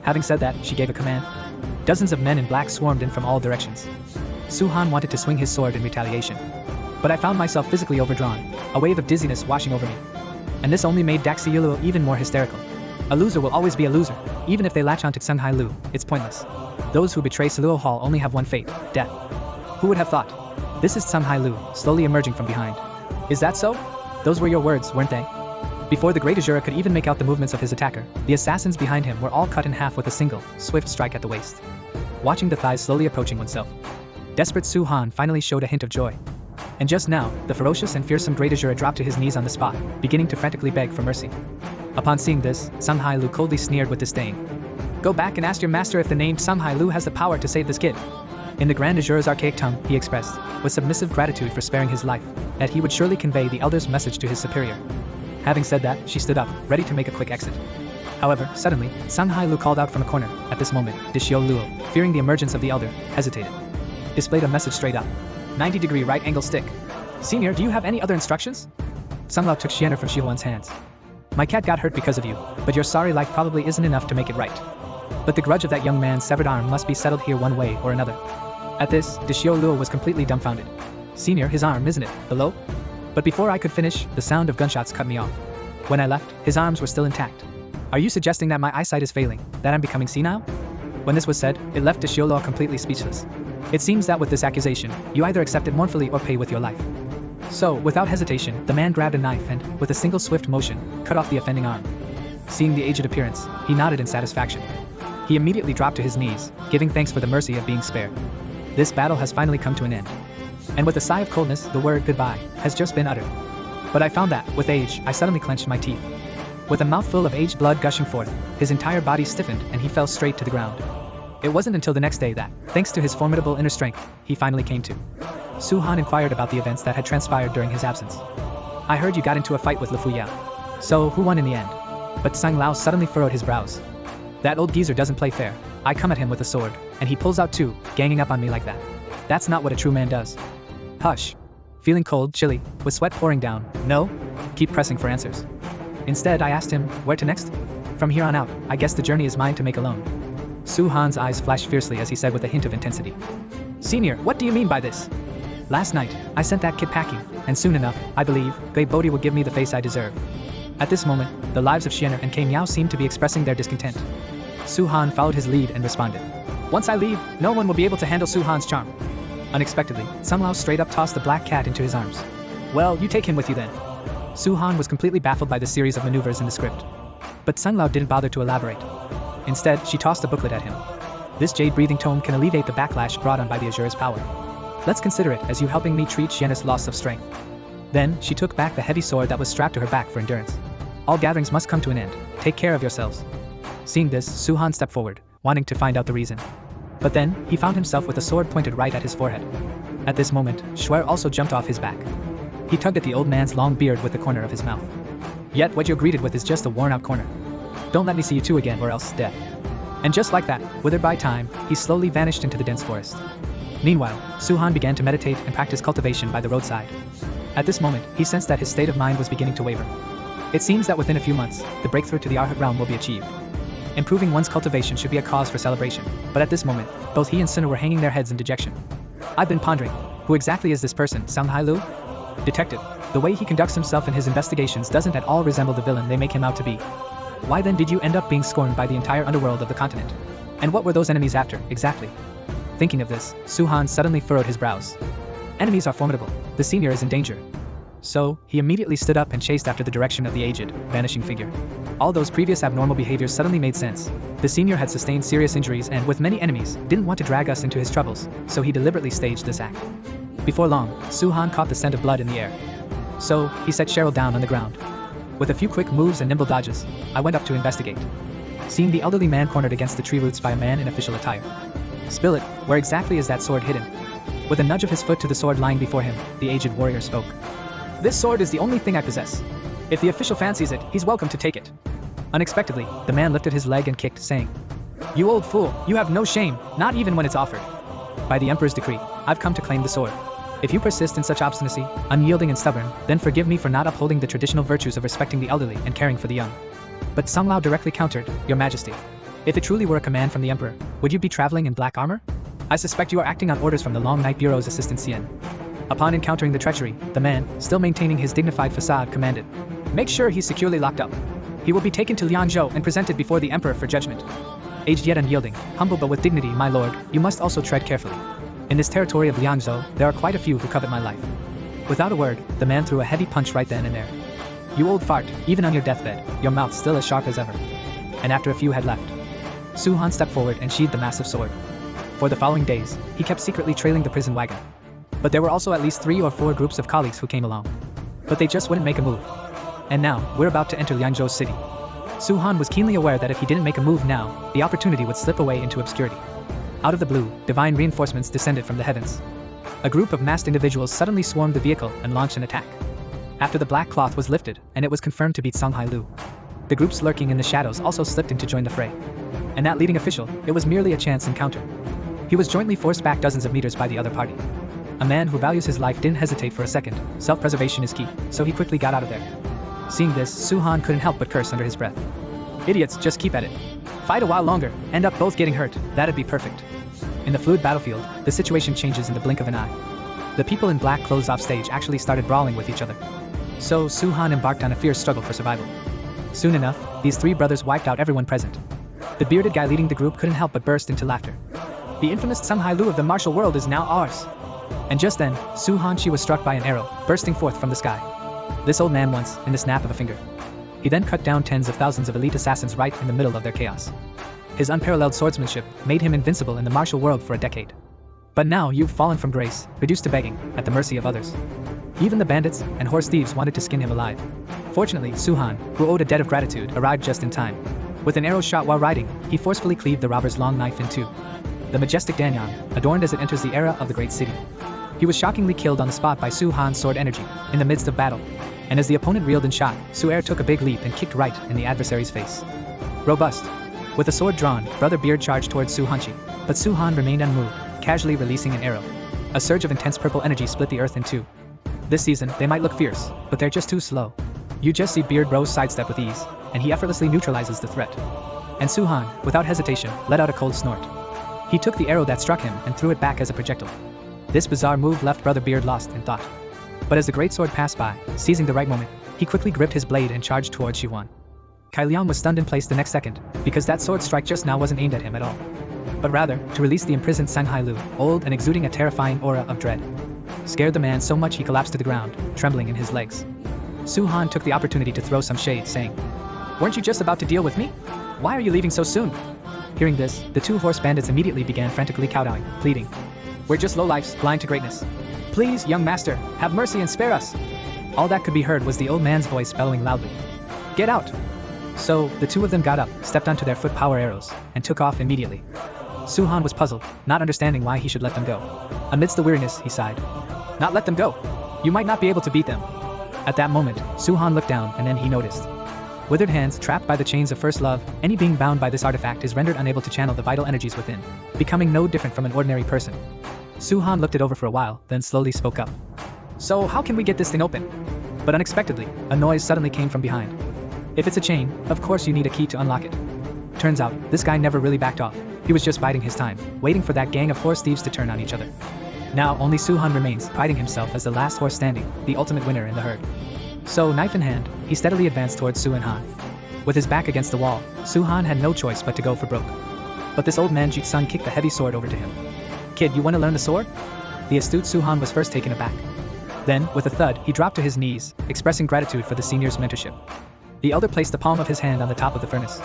Having said that, she gave a command. Dozens of men in black swarmed in from all directions. Su-han wanted to swing his sword in retaliation. But I found myself physically overdrawn, a wave of dizziness washing over me. And this only made Daxiulu even more hysterical. A loser will always be a loser, even if they latch onto Sang Hai-lu, it's pointless. Those who betray Sanluo Hall only have one fate, death. Who would have thought? This is Sang Hai-lu, slowly emerging from behind. Is that so? Those were your words, weren't they? Before the great Azura could even make out the movements of his attacker, the assassins behind him were all cut in half with a single, swift strike at the waist. Watching the thighs slowly approaching oneself, desperate Su-han finally showed a hint of joy. And just now, the ferocious and fearsome great Azura dropped to his knees on the spot, beginning to frantically beg for mercy. Upon seeing this, Sang Hai-lu coldly sneered with disdain. Go back and ask your master if the name Sang Hai-lu has the power to save this kid. In the Grand Azura's archaic tongue, he expressed, with submissive gratitude for sparing his life, that he would surely convey the elder's message to his superior. Having said that, she stood up, ready to make a quick exit. However, suddenly, Sang Hai-lu called out from a corner. At this moment, Dishio Luo, fearing the emergence of the elder, hesitated. Displayed a message straight up. 90-degree right angle stick. Senior, do you have any other instructions? Sang Lao took Xianer from Shihuan's hands. My cat got hurt because of you, but your sorry life probably isn't enough to make it right. But the grudge of that young man's severed arm must be settled here one way or another. At this, Dishio Luo was completely dumbfounded. Senior, his arm, isn't it? Below? But before I could finish, the sound of gunshots cut me off. When I left, his arms were still intact. Are you suggesting that my eyesight is failing, that I'm becoming senile? When this was said, it left Dishio Luo completely speechless. It seems that with this accusation, you either accept it mournfully or pay with your life. So, without hesitation, the man grabbed a knife and, with a single swift motion, cut off the offending arm. Seeing the aged appearance, he nodded in satisfaction. He immediately dropped to his knees, giving thanks for the mercy of being spared. This battle has finally come to an end. And with a sigh of coldness, the word goodbye has just been uttered. But I found that, with age, I suddenly clenched my teeth. With a mouthful of aged blood gushing forth, his entire body stiffened and he fell straight to the ground. It wasn't until the next day that, thanks to his formidable inner strength, he finally came to. Su Han inquired about the events that had transpired during his absence. I heard you got into a fight with Lu Yao. So, who won in the end? But Tsang Lao suddenly furrowed his brows. That old geezer doesn't play fair. I come at him with a sword, and he pulls out two, ganging up on me like that. That's not what a true man does. Hush. Feeling cold, chilly, with sweat pouring down, no? Keep pressing for answers. Instead, I asked him, where to next? From here on out, I guess the journey is mine to make alone. Su Han's eyes flashed fiercely as he said with a hint of intensity. Senior, what do you mean by this? Last night, I sent that kid packing, and soon enough, I believe, Gai Bodhi will give me the face I deserve. At this moment, the lives of Xiener and Kei Miao seemed to be expressing their discontent. Su Han followed his lead and responded. Once I leave, no one will be able to handle Su Han's charm. Unexpectedly, Tsang Lao straight up tossed the black cat into his arms. Well, you take him with you then. Su Han was completely baffled by the series of maneuvers in the script. But Tsang Lao didn't bother to elaborate. Instead, she tossed a booklet at him. This jade-breathing tome can alleviate the backlash brought on by the Azure's power. Let's consider it as you helping me treat Xiener's loss of strength. Then, she took back the heavy sword that was strapped to her back for endurance. All gatherings must come to an end. Take care of yourselves. Seeing this, Su Han stepped forward, wanting to find out the reason. But then, he found himself with a sword pointed right at his forehead. At this moment, Shuer also jumped off his back. He tugged at the old man's long beard with the corner of his mouth. Yet what you're greeted with is just a worn-out corner. Don't let me see you two again or else death. And just like that, withered by time, he slowly vanished into the dense forest. Meanwhile, Su Han began to meditate and practice cultivation by the roadside. At this moment, he sensed that his state of mind was beginning to waver. It seems that within a few months, the breakthrough to the Arhat realm will be achieved. Improving one's cultivation should be a cause for celebration, but at this moment, both he and Sinner were hanging their heads in dejection. I've been pondering, who exactly is this person, Songhai Lu? Detective, the way he conducts himself in his investigations doesn't at all resemble the villain they make him out to be. Why then did you end up being scorned by the entire underworld of the continent? And what were those enemies after, exactly? Thinking of this, Su Han suddenly furrowed his brows. Enemies are formidable. The senior is in danger. So, he immediately stood up and chased after the direction of the aged, vanishing figure. All those previous abnormal behaviors suddenly made sense. The senior had sustained serious injuries and, with many enemies, didn't want to drag us into his troubles, so he deliberately staged this act. Before long, Su Han caught the scent of blood in the air. So, he set Cheryl down on the ground. With a few quick moves and nimble dodges, I went up to investigate. Seeing the elderly man cornered against the tree roots by a man in official attire. Spill it, where exactly is that sword hidden? With a nudge of his foot to the sword lying before him, the aged warrior spoke. This sword is the only thing I possess. If the official fancies it, he's welcome to take it. Unexpectedly, the man lifted his leg and kicked, saying, You old fool, you have no shame, not even when it's offered. By the Emperor's decree, I've come to claim the sword. If you persist in such obstinacy, unyielding and stubborn, then forgive me for not upholding the traditional virtues of respecting the elderly and caring for the young. But Tsang Lao directly countered, Your Majesty. If it truly were a command from the Emperor, would you be traveling in black armor? I suspect you are acting on orders from the Long Night Bureau's assistant Xian. Upon encountering the treachery, the man, still maintaining his dignified facade, commanded, Make sure he's securely locked up. He will be taken to Liangzhou and presented before the Emperor for judgment. Aged yet unyielding, humble but with dignity, my lord, you must also tread carefully. In this territory of Liangzhou, there are quite a few who covet my life. Without a word, the man threw a heavy punch right then and there. You old fart, even on your deathbed, your mouth still as sharp as ever. And after a few had left, Su Han stepped forward and sheathed the massive sword. For the following days, he kept secretly trailing the prison wagon. But there were also at least 3 or 4 groups of colleagues who came along. But they just wouldn't make a move. And now, we're about to enter Liangzhou city. Su Han was keenly aware that if he didn't make a move now, the opportunity would slip away into obscurity. Out of the blue, divine reinforcements descended from the heavens. A group of masked individuals suddenly swarmed the vehicle and launched an attack. After the black cloth was lifted, and it was confirmed to be Songhai Lu. The groups lurking in the shadows also slipped in to join the fray. And that leading official, it was merely a chance encounter. He was jointly forced back dozens of meters by the other party. A man who values his life didn't hesitate for a second. Self-preservation is key, so he quickly got out of there. Seeing this, Su Han couldn't help but curse under his breath. Idiots, just keep at it. Fight a while longer, end up both getting hurt, that'd be perfect. In the fluid battlefield, the situation changes in the blink of an eye. The people in black clothes off stage actually started brawling with each other. So Su Han embarked on a fierce struggle for survival. Soon enough, these 3 brothers wiped out everyone present. The bearded guy leading the group couldn't help but burst into laughter. The infamous Songhai Lu of the martial world is now ours. And just then, Su Han Shi was struck by an arrow, bursting forth from the sky. This old man once, in the snap of a finger. He then cut down tens of thousands of elite assassins right in the middle of their chaos. His unparalleled swordsmanship made him invincible in the martial world for a decade. But now you've fallen from grace, reduced to begging, at the mercy of others. Even the bandits and horse thieves wanted to skin him alive. Fortunately, Su-han, who owed a debt of gratitude, arrived just in time. With an arrow shot while riding, he forcefully cleaved the robber's long knife in two. The majestic Danyang, adorned as it enters the era of the great city. He was shockingly killed on the spot by Su-han's sword energy, in the midst of battle. And as the opponent reeled in shock, Su-er took a big leap and kicked right in the adversary's face. Robust. With the sword drawn, Brother Beard charged towards Su-hanchi, but Su-han remained unmoved, casually releasing an arrow. A surge of intense purple energy split the earth in two. This season, they might look fierce, but they're just too slow. You just see Beard Rose sidestep with ease, and he effortlessly neutralizes the threat. And Su-han, without hesitation, let out a cold snort. He took the arrow that struck him and threw it back as a projectile. This bizarre move left Brother Beard lost in thought. But as the great sword passed by, seizing the right moment, he quickly gripped his blade and charged towards Shiwan. Kai Liang was stunned in place the next second, because that sword strike just now wasn't aimed at him at all, but rather to release the imprisoned Sanghai Lu, old and exuding a terrifying aura of dread. Scared the man so much he collapsed to the ground, trembling in his legs. Su-han took the opportunity to throw some shade, saying, "Weren't you just about to deal with me? Why are you leaving so soon?" Hearing this, the two horse bandits immediately began frantically kowtowing, pleading, "We're just lowlifes, blind to greatness. Please, young master, have mercy and spare us." All that could be heard was the old man's voice bellowing loudly, "Get out!" So, the two of them got up, stepped onto their foot power arrows, and took off immediately. Su-han was puzzled, not understanding why he should let them go. Amidst the weariness, he sighed. "Not let them go? You might not be able to beat them." At that moment, Su-han looked down and then he noticed. Withered hands trapped by the chains of first love, any being bound by this artifact is rendered unable to channel the vital energies within, becoming no different from an ordinary person. Su-han looked it over for a while, then slowly spoke up. "So how can we get this thing open?" But unexpectedly, a noise suddenly came from behind. If it's a chain, of course you need a key to unlock it. Turns out, this guy never really backed off. He was just biding his time, waiting for that gang of horse thieves to turn on each other. Now only Su-han remains, priding himself as the last horse standing, the ultimate winner in the herd. So, knife in hand, he steadily advanced towards Su-han. With his back against the wall, Su-han had no choice but to go for broke. But this old man Jutsun kicked the heavy sword over to him. "Kid, you want to learn the sword?" The astute Su-han was first taken aback. Then, with a thud, he dropped to his knees, expressing gratitude for the senior's mentorship. The elder placed the palm of his hand on the top of the furnace.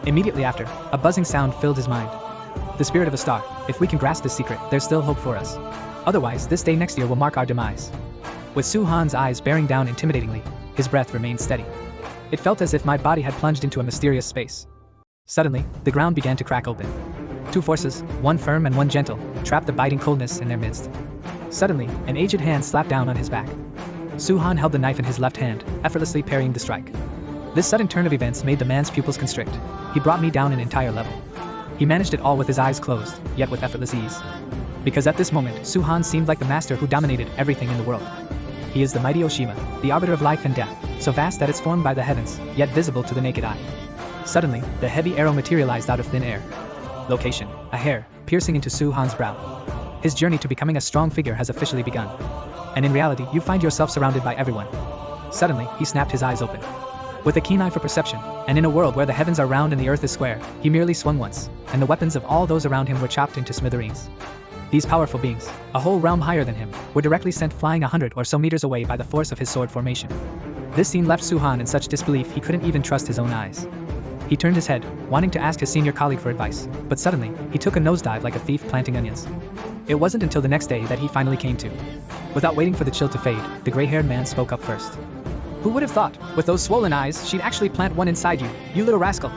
Immediately after, a buzzing sound filled his mind. "The spirit of a star, if we can grasp this secret, there's still hope for us. Otherwise, this day next year will mark our demise." With Su-han's eyes bearing down intimidatingly, his breath remained steady. It felt as if my body had plunged into a mysterious space. Suddenly, the ground began to crack open. Two forces, one firm and one gentle, trapped the biting coldness in their midst. Suddenly, an aged hand slapped down on his back. Su-han held the knife in his left hand, effortlessly parrying the strike. This sudden turn of events made the man's pupils constrict. He brought me down an entire level. He managed it all with his eyes closed, yet with effortless ease. Because at this moment, Su-han seemed like the master who dominated everything in the world. He is the mighty Oshima, the arbiter of life and death, so vast that it's formed by the heavens, yet visible to the naked eye. Suddenly, the heavy arrow materialized out of thin air. Location: a hair, piercing into Su-han's brow. His journey to becoming a strong figure has officially begun. And in reality, you find yourself surrounded by everyone. Suddenly, he snapped his eyes open. With a keen eye for perception, and in a world where the heavens are round and the earth is square, he merely swung once, and the weapons of all those around him were chopped into smithereens. These powerful beings, a whole realm higher than him, were directly sent flying 100 or so meters away by the force of his sword formation. This scene left Su-han in such disbelief he couldn't even trust his own eyes. He turned his head, wanting to ask his senior colleague for advice, but suddenly, he took a nosedive like a thief planting onions. It wasn't until the next day that he finally came to. Without waiting for the chill to fade, the gray-haired man spoke up first. "Who would have thought, with those swollen eyes, she'd actually plant one inside you, you little rascal?"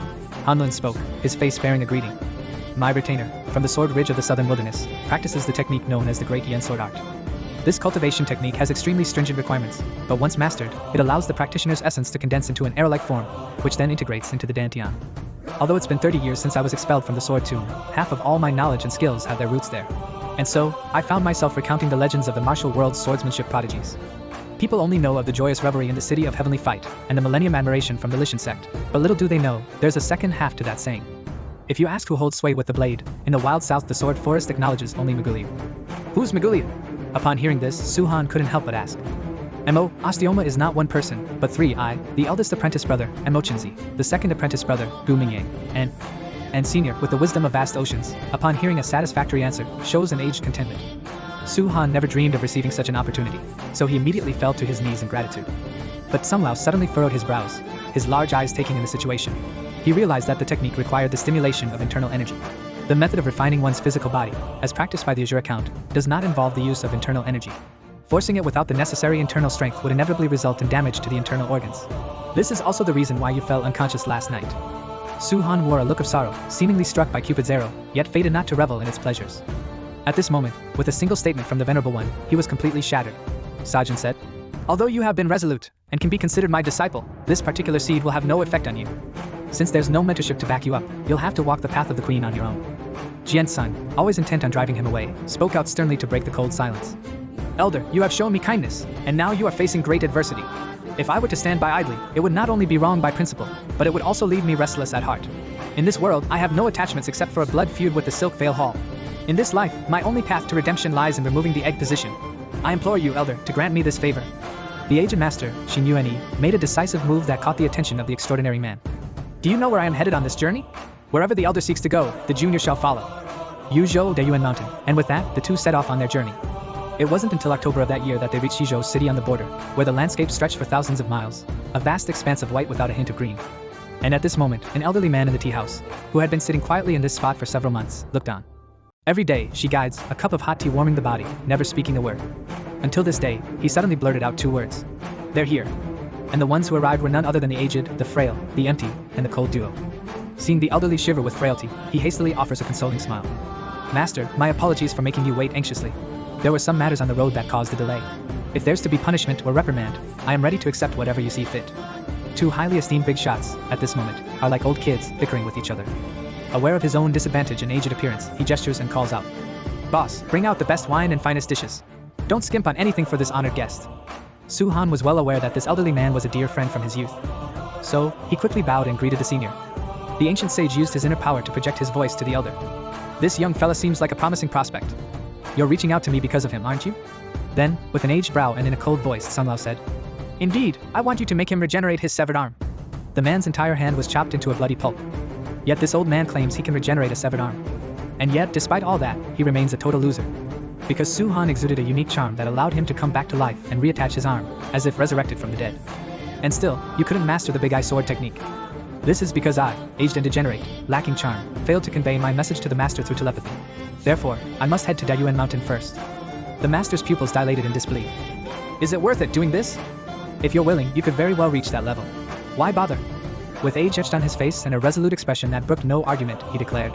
Hanlin spoke, his face bearing a greeting. "My retainer, from the Sword Ridge of the Southern Wilderness, practices the technique known as the Great Yen Sword Art. This cultivation technique has extremely stringent requirements, but once mastered, it allows the practitioner's essence to condense into an arrow-like form, which then integrates into the Dantian. Although it's been 30 years since I was expelled from the Sword Tomb, half of all my knowledge and skills have their roots there. And so, I found myself recounting the legends of the martial world's swordsmanship prodigies. People only know of the joyous revelry in the City of Heavenly Fight, and the Millennium Admiration from the Lishan sect, but little do they know, there's a second half to that saying. If you ask who holds sway with the blade, in the wild south the sword forest acknowledges only Magulian. Who's Magulian? Upon hearing this, Su-han couldn't help but ask. Mo, Osteoma is not one person, but three. I, the eldest apprentice brother, Mochinzi, the second apprentice brother, Gu Mingyang, and senior, with the wisdom of vast oceans, upon hearing a satisfactory answer, shows an aged contentment. Su-han never dreamed of receiving such an opportunity, so he immediately fell to his knees in gratitude. But Sunlao suddenly furrowed his brows, his large eyes taking in the situation. He realized that the technique required the stimulation of internal energy. The method of refining one's physical body, as practiced by the Azure account, does not involve the use of internal energy. Forcing it without the necessary internal strength would inevitably result in damage to the internal organs. This is also the reason why you fell unconscious last night. Su-han wore a look of sorrow, seemingly struck by Cupid's arrow, yet fated not to revel in its pleasures. At this moment, with a single statement from the Venerable One, he was completely shattered. Sajin said, "Although you have been resolute, and can be considered my disciple, this particular seed will have no effect on you. Since there's no mentorship to back you up, you'll have to walk the path of the Queen on your own." Jian's son, always intent on driving him away, spoke out sternly to break the cold silence. "Elder, you have shown me kindness, and now you are facing great adversity. If I were to stand by idly, it would not only be wrong by principle, but it would also leave me restless at heart. In this world, I have no attachments except for a blood feud with the Silk Veil Hall. In this life, my only path to redemption lies in removing the egg position. I implore you, Elder, to grant me this favor." The aged master, Xin Yuanyi, made a decisive move that caught the attention of the extraordinary man. "Do you know where I am headed on this journey? Wherever the elder seeks to go, the junior shall follow." Yuzhou Dayuan Mountain, and with that, the two set off on their journey. It wasn't until October of that year that they reached Shizhou city on the border, where the landscape stretched for thousands of miles, a vast expanse of white without a hint of green. And at this moment, an elderly man in the tea house, who had been sitting quietly in this spot for several months, looked on. Every day, she guides, a cup of hot tea warming the body, never speaking a word. Until this day, he suddenly blurted out two words. "They're here." And the ones who arrived were none other than the aged, the frail, the empty, and the cold duo. Seeing the elderly shiver with frailty, he hastily offers a consoling smile. "Master, my apologies for making you wait anxiously. There were some matters on the road that caused the delay. If there's to be punishment or reprimand, I am ready to accept whatever you see fit." Two highly esteemed big shots, at this moment, are like old kids bickering with each other. Aware of his own disadvantage and aged appearance, he gestures and calls out, "Boss, bring out the best wine and finest dishes. Don't skimp on anything for this honored guest." Su-han was well aware that this elderly man was a dear friend from his youth. So, he quickly bowed and greeted the senior. The ancient sage used his inner power to project his voice to the elder. "This young fella seems like a promising prospect. You're reaching out to me because of him, aren't you?" Then, with an aged brow and in a cold voice, Sun Lao said, "Indeed, I want you to make him regenerate his severed arm." The man's entire hand was chopped into a bloody pulp. Yet this old man claims he can regenerate a severed arm. And yet, despite all that, he remains a total loser. Because Su-han exuded a unique charm that allowed him to come back to life and reattach his arm, as if resurrected from the dead. And still, you couldn't master the Big Eye Sword technique. This is because I, aged and degenerate, lacking charm, failed to convey my message to the master through telepathy. Therefore, I must head to Dayuan Mountain first. The master's pupils dilated in disbelief. "Is it worth it doing this? If you're willing, you could very well reach that level. Why bother?" With age etched on his face and a resolute expression that brooked no argument, he declared.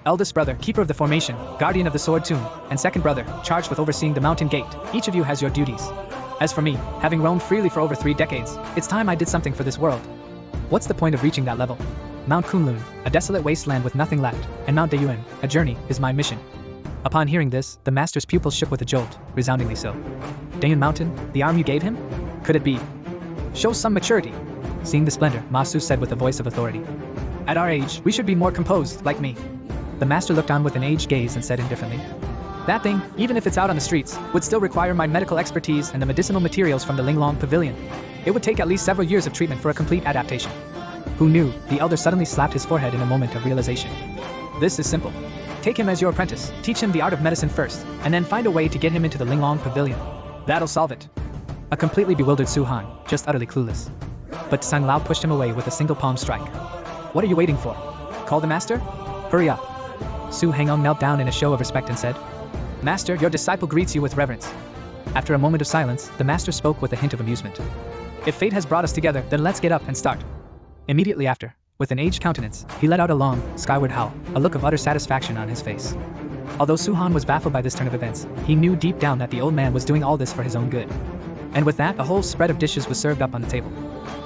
"Eldest brother, keeper of the formation, guardian of the sword tomb, and second brother, charged with overseeing the mountain gate, each of you has your duties. As for me, having roamed freely for over 3 decades, it's time I did something for this world. What's the point of reaching that level? Mount Kunlun, a desolate wasteland with nothing left, and Mount Dayuan, a journey, is my mission." Upon hearing this, the master's pupils shook with a jolt, resoundingly so. "Dayuan Mountain, the arm you gave him? Could it be? Show some maturity." Seeing the splendor, Masu said with a voice of authority. "At our age, we should be more composed, like me." The master looked on with an aged gaze and said indifferently, "That thing, even if it's out on the streets, would still require my medical expertise and the medicinal materials from the Linglong Pavilion. It would take at least several years of treatment for a complete adaptation." Who knew? The elder suddenly slapped his forehead in a moment of realization. "This is simple. Take him as your apprentice, teach him the art of medicine first, and then find a way to get him into the Linglong Pavilion. That'll solve it." A completely bewildered Su-han, just utterly clueless. But Sang Lao pushed him away with a single palm strike. "What are you waiting for? Call the master? Hurry up." Su Hangong knelt down in a show of respect and said, "Master, your disciple greets you with reverence." After a moment of silence, the master spoke with a hint of amusement. "If fate has brought us together, then let's get up and start." Immediately after, with an aged countenance, he let out a long, skyward howl, a look of utter satisfaction on his face. Although Su-han was baffled by this turn of events, he knew deep down that the old man was doing all this for his own good. And with that, a whole spread of dishes was served up on the table.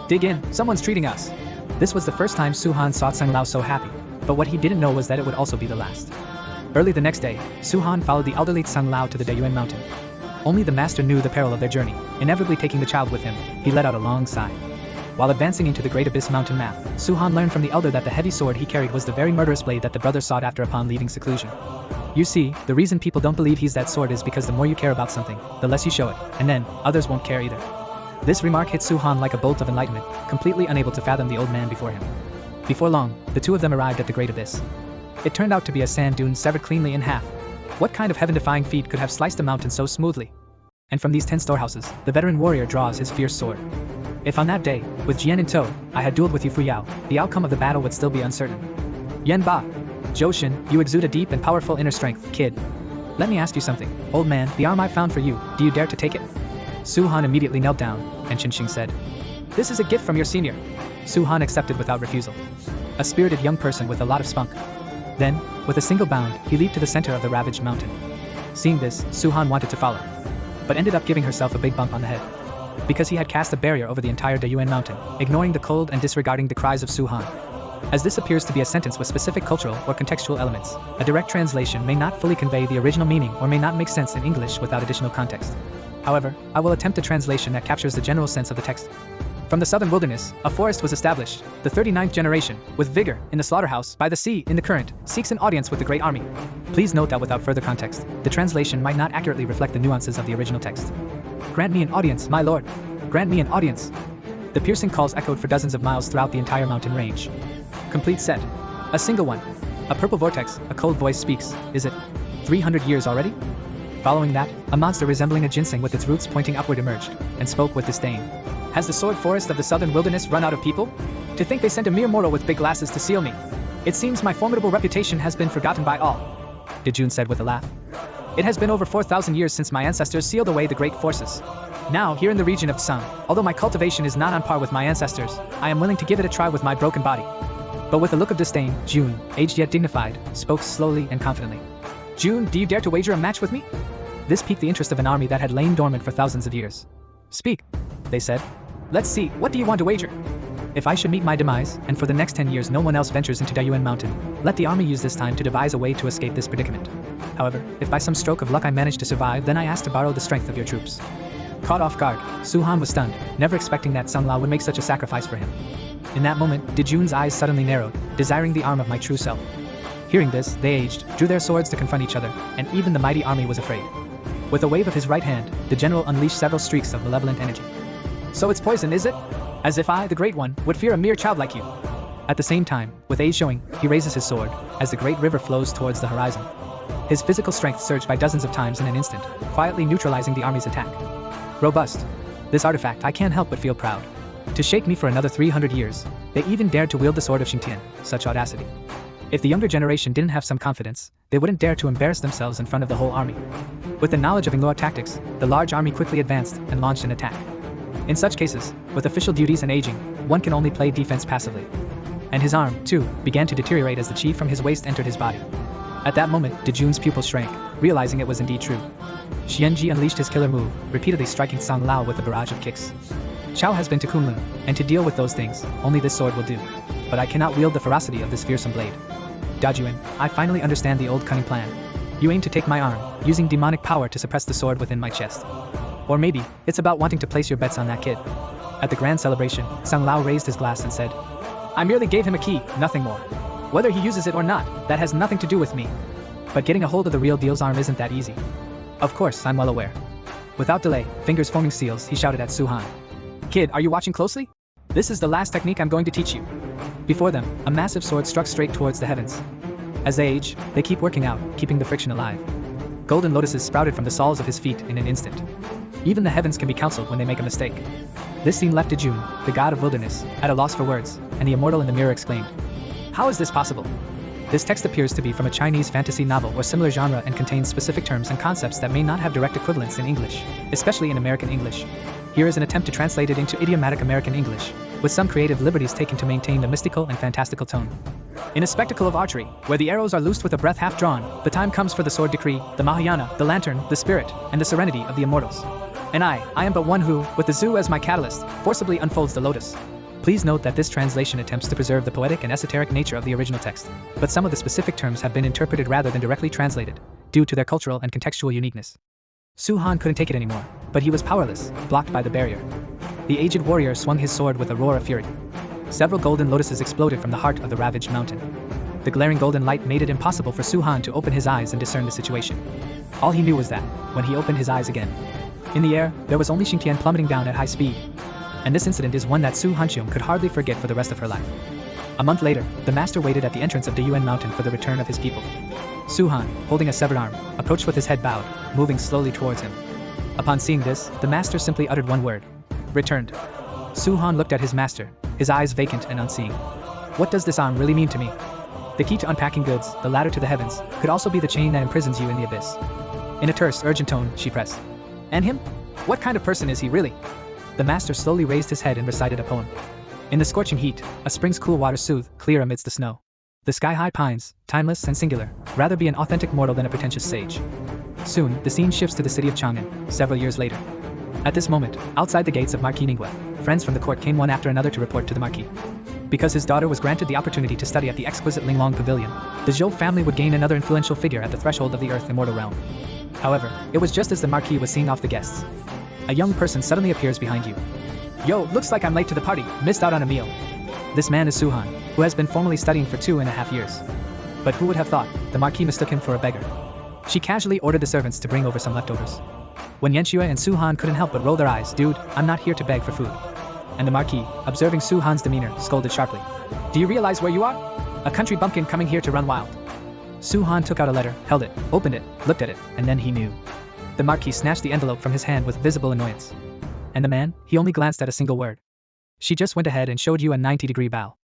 "Dig in, someone's treating us." This was the first time Su-han saw Sang Lao so happy, but what he didn't know was that it would also be the last. Early the next day, Su-han followed the elderly Sang Lao to the Dayuan Mountain. Only the master knew the peril of their journey. Inevitably taking the child with him, he let out a long sigh. While advancing into the Great Abyss mountain map, Su-han learned from the elder that the heavy sword he carried was the very murderous blade that the brother sought after upon leaving seclusion. You see, the reason people don't believe he's that sword is because the more you care about something, the less you show it, and then, others won't care either. This remark hit Su-han like a bolt of enlightenment, completely unable to fathom the old man before him. Before long, the two of them arrived at the Great Abyss. It turned out to be a sand dune severed cleanly in half. What kind of heaven-defying feat could have sliced a mountain so smoothly? And from these 10 storehouses, the veteran warrior draws his fierce sword. If on that day, with Jian in tow, I had dueled with Yu Fuyao, the outcome of the battle would still be uncertain. Yen Ba. Zhou Shen, you exude a deep and powerful inner strength, kid. Let me ask you something, old man, the arm I found for you, do you dare to take it? Su-han immediately knelt down, and Qinxing said, This is a gift from your senior. Su-han accepted without refusal. A spirited young person with a lot of spunk. Then, with a single bound, he leaped to the center of the ravaged mountain. Seeing this, Su-han wanted to follow, but ended up giving herself a big bump on the head. Because he had cast a barrier over the entire Dayuan mountain, ignoring the cold and disregarding the cries of Su-han. As this appears to be a sentence with specific cultural or contextual elements, a direct translation may not fully convey the original meaning or may not make sense in English without additional context. However, I will attempt a translation that captures the general sense of the text. From the southern wilderness, a forest was established, the 39th generation, with vigor, in the slaughterhouse, by the sea, in the current, seeks an audience with the great army. Please note that without further context, the translation might not accurately reflect the nuances of the original text. Grant me an audience, my lord. Grant me an audience. The piercing calls echoed for dozens of miles throughout the entire mountain range. Complete set. A single one. A purple vortex, a cold voice speaks. Is it 300 years already? Following that, a monster resembling a ginseng with its roots pointing upward emerged, and spoke with disdain. Has the sword forest of the southern wilderness run out of people? To think they sent a mere mortal with big glasses to seal me. It seems my formidable reputation has been forgotten by all. Dejun said with a laugh. It has been over 4,000 years since my ancestors sealed away the great forces. Now, here in the region of Tsang, although my cultivation is not on par with my ancestors, I am willing to give it a try with my broken body. But with a look of disdain, June, aged yet dignified, spoke slowly and confidently. June, do you dare to wager a match with me? This piqued the interest of an army that had lain dormant for thousands of years. Speak, they said. Let's see, what do you want to wager? If I should meet my demise, and for the next 10 years no one else ventures into Dayuan Mountain, let the army use this time to devise a way to escape this predicament. However, if by some stroke of luck I manage to survive, then I ask to borrow the strength of your troops. Caught off guard, Su-han was stunned, never expecting that Sung Lao would make such a sacrifice for him. In that moment, Dejun's eyes suddenly narrowed, desiring the arm of my true self. Hearing this, they aged, drew their swords to confront each other, and even the mighty army was afraid. With a wave of his right hand, the general unleashed several streaks of malevolent energy. So it's poison, is it? As if I, the Great One, would fear a mere child like you. At the same time, with age showing, he raises his sword, as the great river flows towards the horizon. His physical strength surged by dozens of times in an instant, quietly neutralizing the army's attack. Robust. This artifact I can't help but feel proud. To shake me for another 300 years, they even dared to wield the sword of Xingtian, such audacity. If the younger generation didn't have some confidence, they wouldn't dare to embarrass themselves in front of the whole army. With the knowledge of Ingloa tactics, the large army quickly advanced and launched an attack. In such cases, with official duties and aging, one can only play defense passively. And his arm, too, began to deteriorate as the chi from his waist entered his body. At that moment, Dejun's pupils shrank, realizing it was indeed true. Xianji unleashed his killer move, repeatedly striking Song Lao with a barrage of kicks. Chao has been to Kunlun, and to deal with those things, only this sword will do. But I cannot wield the ferocity of this fearsome blade. Dajuan, I finally understand the old cunning plan. You aim to take my arm, using demonic power to suppress the sword within my chest. Or maybe, it's about wanting to place your bets on that kid. At the grand celebration, Song Lao raised his glass and said, I merely gave him a key, nothing more. Whether he uses it or not, that has nothing to do with me. But getting a hold of the real deal's arm isn't that easy. Of course, I'm well aware. Without delay, fingers forming seals, he shouted at Su-han. Kid, are you watching closely? This is the last technique I'm going to teach you. Before them, a massive sword struck straight towards the heavens. As they age, they keep working out, keeping the friction alive. Golden lotuses sprouted from the soles of his feet in an instant. Even the heavens can be counseled when they make a mistake. This scene left Dejun, the god of wilderness, at a loss for words, and the immortal in the mirror exclaimed, How is this possible? This text appears to be from a Chinese fantasy novel or similar genre and contains specific terms and concepts that may not have direct equivalents in English, especially in American English. Here is an attempt to translate it into idiomatic American English, with some creative liberties taken to maintain the mystical and fantastical tone. In a spectacle of archery, where the arrows are loosed with a breath half drawn, the time comes for the sword decree, the Mahayana, the lantern, the spirit, and the serenity of the immortals. And I am but one who, with the zoo as my catalyst, forcibly unfolds the lotus. Please note that this translation attempts to preserve the poetic and esoteric nature of the original text, but some of the specific terms have been interpreted rather than directly translated, due to their cultural and contextual uniqueness. Su-han couldn't take it anymore, but he was powerless, blocked by the barrier. The aged warrior swung his sword with a roar of fury. Several golden lotuses exploded from the heart of the ravaged mountain. The glaring golden light made it impossible for Su-han to open his eyes and discern the situation. All he knew was that, when he opened his eyes again, in the air, there was only Xingtian plummeting down at high speed. And this incident is one that Su Hanxiong could hardly forget for the rest of her life. A month later, the master waited at the entrance of the Yuen Mountain for the return of his people. Su-han, holding a severed arm, approached with his head bowed, moving slowly towards him. Upon seeing this, the master simply uttered one word. Returned. Su-han looked at his master, his eyes vacant and unseeing. What does this arm really mean to me? The key to unpacking goods, the ladder to the heavens, could also be the chain that imprisons you in the abyss. In a terse, urgent tone, she pressed. And him? What kind of person is he really? The master slowly raised his head and recited a poem. In the scorching heat, a spring's cool water soothed, clear amidst the snow. The sky-high pines, timeless and singular, rather be an authentic mortal than a pretentious sage. Soon, the scene shifts to the city of Chang'an, several years later. At this moment, outside the gates of Marquis Ningguo, friends from the court came one after another to report to the Marquis. Because his daughter was granted the opportunity to study at the exquisite Linglong Pavilion, the Zhou family would gain another influential figure at the threshold of the Earth Immortal Realm. However, it was just as the Marquis was seeing off the guests. A young person suddenly appears behind you. Yo, looks like I'm late to the party, missed out on a meal. This man is Suhan, who has been formally studying for 2.5 years. But who would have thought, the Marquis mistook him for a beggar. She casually ordered the servants to bring over some leftovers. When Yanxue and Suhan couldn't help but roll their eyes, dude, I'm not here to beg for food. And the Marquis, observing Suhan's demeanor, scolded sharply. Do you realize where you are? A country bumpkin coming here to run wild. Suhan took out a letter, held it, opened it, looked at it, and then he knew. The Marquis snatched the envelope from his hand with visible annoyance. And the man, he only glanced at a single word. She just went ahead and showed you a 90-degree bow.